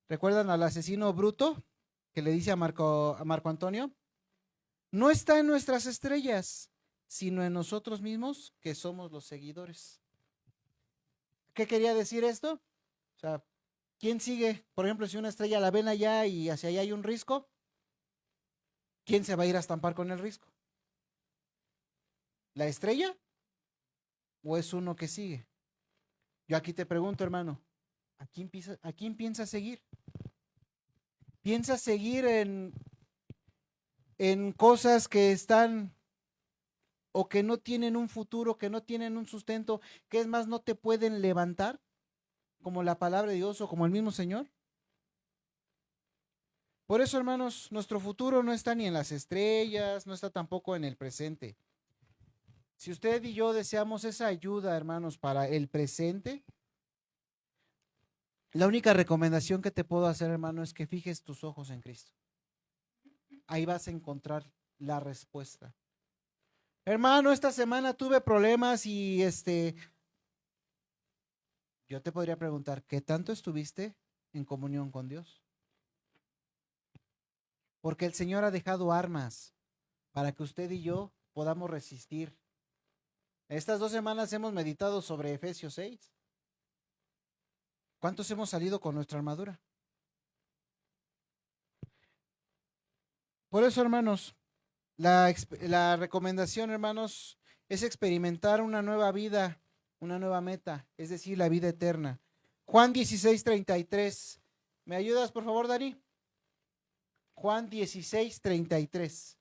¿Recuerdan al asesino bruto que le dice a Marco Antonio? No está en nuestras estrellas, sino en nosotros mismos, que somos los seguidores. ¿Qué quería decir esto? O sea, ¿quién sigue? Por ejemplo, si una estrella la ven allá y hacia allá hay un risco, ¿quién se va a ir a estampar con el risco? ¿La estrella o es uno que sigue? Yo aquí te pregunto, hermano, ¿a quién piensas seguir? ¿Piensas seguir en cosas que están o que no tienen un futuro, que no tienen un sustento, que es más, no te pueden levantar, como la palabra de Dios o como el mismo Señor? Por eso, hermanos, nuestro futuro no está ni en las estrellas, no está tampoco en el presente. Si usted y yo deseamos esa ayuda, hermanos, para el presente, la única recomendación que te puedo hacer, hermano, es que fijes tus ojos en Cristo. Ahí vas a encontrar la respuesta. Hermano, esta semana tuve problemas y yo te podría preguntar, ¿qué tanto estuviste en comunión con Dios? Porque el Señor ha dejado armas para que usted y yo podamos resistir. Estas 2 semanas hemos meditado sobre Efesios 6. ¿Cuántos hemos salido con nuestra armadura? Por eso, hermanos, la recomendación, hermanos, es experimentar una nueva vida, una nueva meta, es decir, la vida eterna. Juan 16:33. ¿Me ayudas, por favor, Dani? Juan 16:33.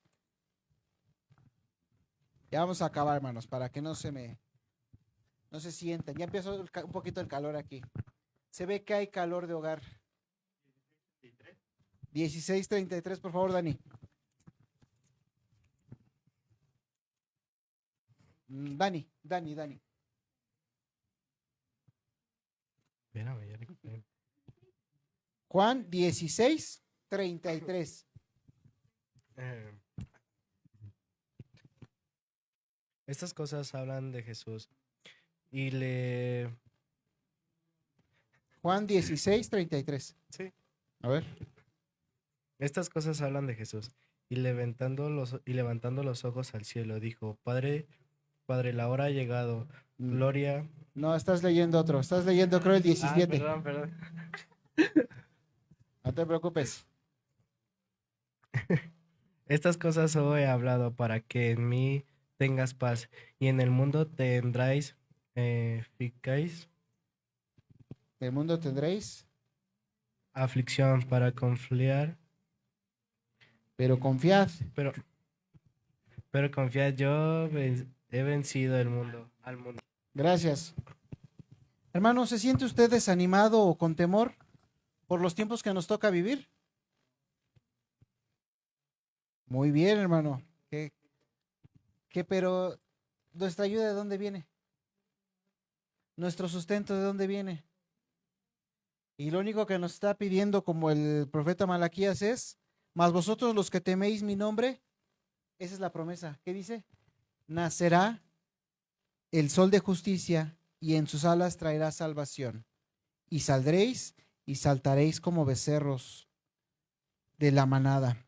Ya vamos a acabar, hermanos, para que no se sientan. Ya empezó un poquito el calor aquí. Se ve que hay calor de hogar. 16:33, por favor, Dani. Dani. Espérame, ya le- Juan 16:33. Estas cosas hablan de Jesús y le... Juan 16:33. Sí. A ver. Estas cosas hablan de Jesús y levantando los ojos al cielo dijo, Padre, la hora ha llegado, gloria... No, estás leyendo otro. Estás leyendo, creo, el 17. Perdón. No te preocupes. Estas cosas os he hablado para que en mí tengas paz y en el mundo tendráis, ficáis El mundo tendréis, aflicción para confiar, pero confiad. pero confiad, yo he vencido al mundo. Gracias. Hermano, ¿se siente usted desanimado o con temor por los tiempos que nos toca vivir? Muy bien, hermano. Pero nuestra ayuda, ¿de dónde viene? Nuestro sustento, ¿de dónde viene? Y lo único que nos está pidiendo, como el profeta Malaquías, es: mas vosotros los que teméis mi nombre, esa es la promesa. ¿Qué dice? Nacerá el sol de justicia y en sus alas traerá salvación. Y saldréis y saltaréis como becerros de la manada.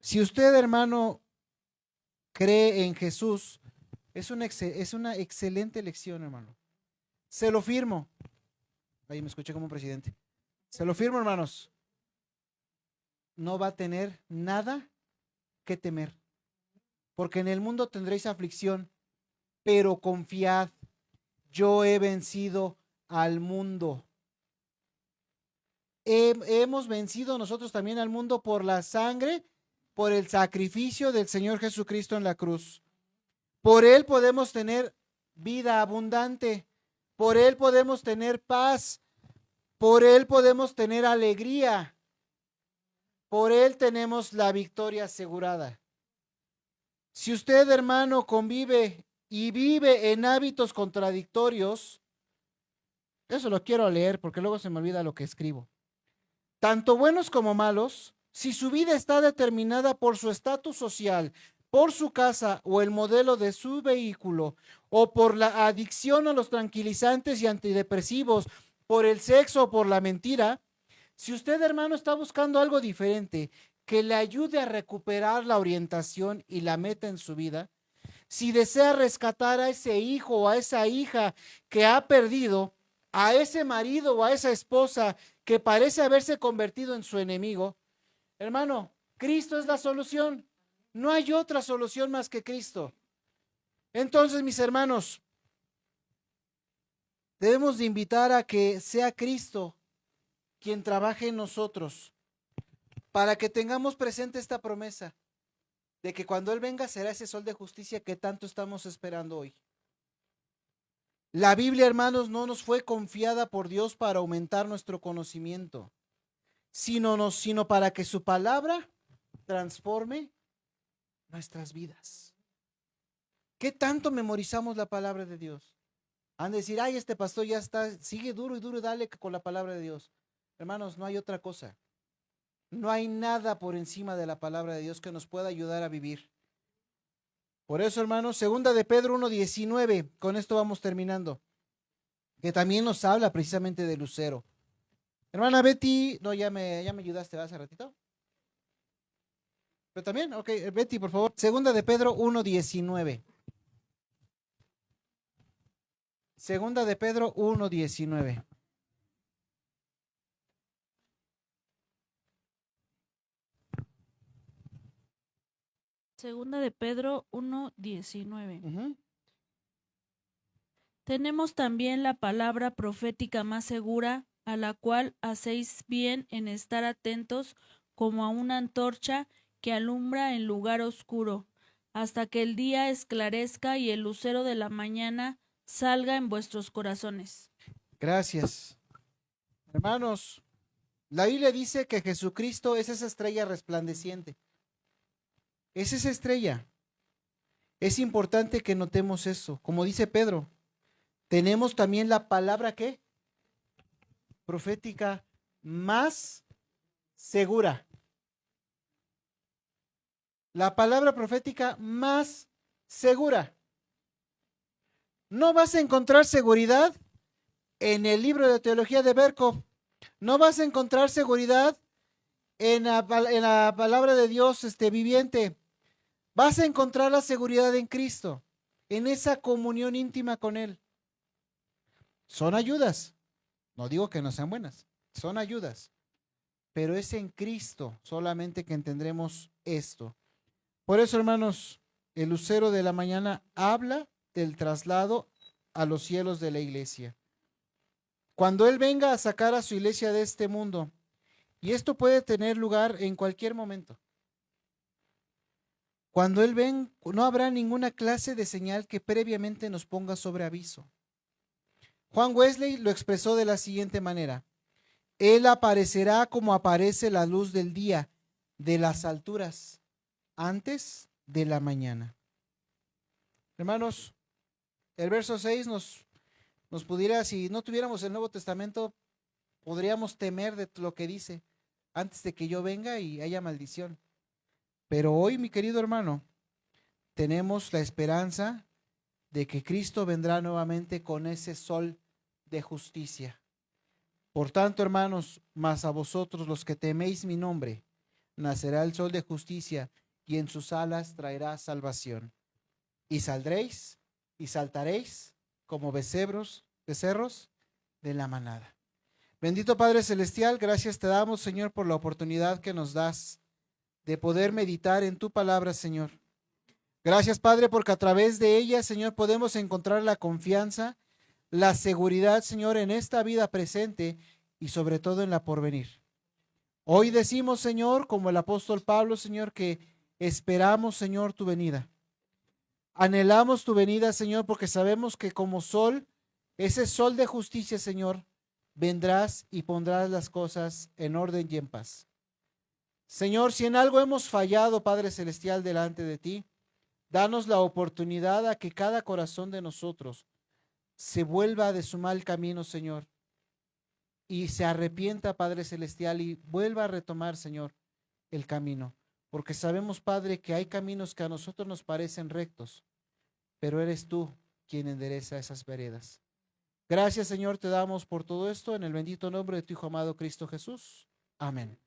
Si usted, hermano, cree en Jesús, es una excelente elección, hermano. Se lo firmo. Ahí me escuché como un presidente. Se lo firmo, hermanos. No va a tener nada que temer. Porque en el mundo tendréis aflicción, pero confiad, yo he vencido al mundo. Hemos vencido nosotros también al mundo por la sangre, por el sacrificio del Señor Jesucristo en la cruz. Por Él podemos tener vida abundante. Por Él podemos tener paz. Por Él podemos tener alegría. Por Él tenemos la victoria asegurada. Si usted, hermano, convive y vive en hábitos contradictorios, eso lo quiero leer porque luego se me olvida lo que escribo. Tanto buenos como malos, si su vida está determinada por su estatus social, por su casa o el modelo de su vehículo, o por la adicción a los tranquilizantes y antidepresivos, por el sexo o por la mentira, si usted, hermano, está buscando algo diferente que le ayude a recuperar la orientación y la meta en su vida, si desea rescatar a ese hijo o a esa hija que ha perdido, a ese marido o a esa esposa que parece haberse convertido en su enemigo, hermano, Cristo es la solución. No hay otra solución más que Cristo. Entonces, mis hermanos, debemos de invitar a que sea Cristo quien trabaje en nosotros para que tengamos presente esta promesa de que cuando Él venga será ese sol de justicia que tanto estamos esperando hoy. La Biblia, hermanos, no nos fue confiada por Dios para aumentar nuestro conocimiento, sino para que su palabra transforme nuestras vidas. ¿Qué tanto memorizamos la palabra de Dios? Han de decir, ay, este pastor ya está, sigue duro y duro, dale con la palabra de Dios. Hermanos, no hay otra cosa. No hay nada por encima de la palabra de Dios que nos pueda ayudar a vivir. Por eso, hermanos, segunda de Pedro 1:19, con esto vamos terminando, que también nos habla precisamente de Lucero. Hermana Betty, no, ya me ayudaste hace ratito. Pero también, ok, Betty, por favor, segunda de Pedro 1:19. Segunda de Pedro 1:19. Segunda de Pedro 1:19. Tenemos también la palabra profética más segura, a la cual hacéis bien en estar atentos como a una antorcha que alumbra en lugar oscuro, hasta que el día esclarezca y el lucero de la mañana salga en vuestros corazones. Gracias. Hermanos, la Biblia dice que Jesucristo es esa estrella resplandeciente. Es esa estrella. Es importante que notemos eso. Como dice Pedro, tenemos también la palabra ¿qué? Profética más segura. La palabra profética más segura. No vas a encontrar seguridad en el libro de teología de Berkov. No vas a encontrar seguridad en la palabra de Dios viviente. Vas a encontrar la seguridad en Cristo, en esa comunión íntima con Él. Son ayudas. No digo que no sean buenas, son ayudas. Pero es en Cristo solamente que entendremos esto. Por eso, hermanos, el lucero de la mañana habla del traslado a los cielos de la iglesia. Cuando Él venga a sacar a su iglesia de este mundo, y esto puede tener lugar en cualquier momento. Cuando Él venga, no habrá ninguna clase de señal que previamente nos ponga sobre aviso. Juan Wesley lo expresó de la siguiente manera: Él aparecerá como aparece la luz del día de las alturas antes de la mañana. Hermanos, el verso 6 nos pudiera, si no tuviéramos el Nuevo Testamento, podríamos temer de lo que dice, antes de que yo venga y haya maldición. Pero hoy, mi querido hermano, tenemos la esperanza de que Cristo vendrá nuevamente con ese sol de justicia. Por tanto, hermanos, mas a vosotros los que teméis mi nombre, nacerá el sol de justicia, y en sus alas traerá salvación. Y saldréis y saltaréis como becerros de la manada. Bendito Padre Celestial, gracias te damos, Señor, por la oportunidad que nos das de poder meditar en tu palabra, Señor. Gracias, Padre, porque a través de ella, Señor, podemos encontrar la confianza, la seguridad, Señor, en esta vida presente y sobre todo en la porvenir. Hoy decimos, Señor, como el apóstol Pablo, Señor, que esperamos, Señor, tu venida. Anhelamos tu venida, Señor, porque sabemos que como sol, ese sol de justicia, Señor, vendrás y pondrás las cosas en orden y en paz. Señor, si en algo hemos fallado, Padre Celestial, delante de ti, danos la oportunidad a que cada corazón de nosotros se vuelva de su mal camino, Señor, y se arrepienta, Padre Celestial, y vuelva a retomar, Señor, el camino. Porque sabemos, Padre, que hay caminos que a nosotros nos parecen rectos, pero eres tú quien endereza esas veredas. Gracias, Señor, te damos por todo esto en el bendito nombre de tu Hijo amado Cristo Jesús. Amén.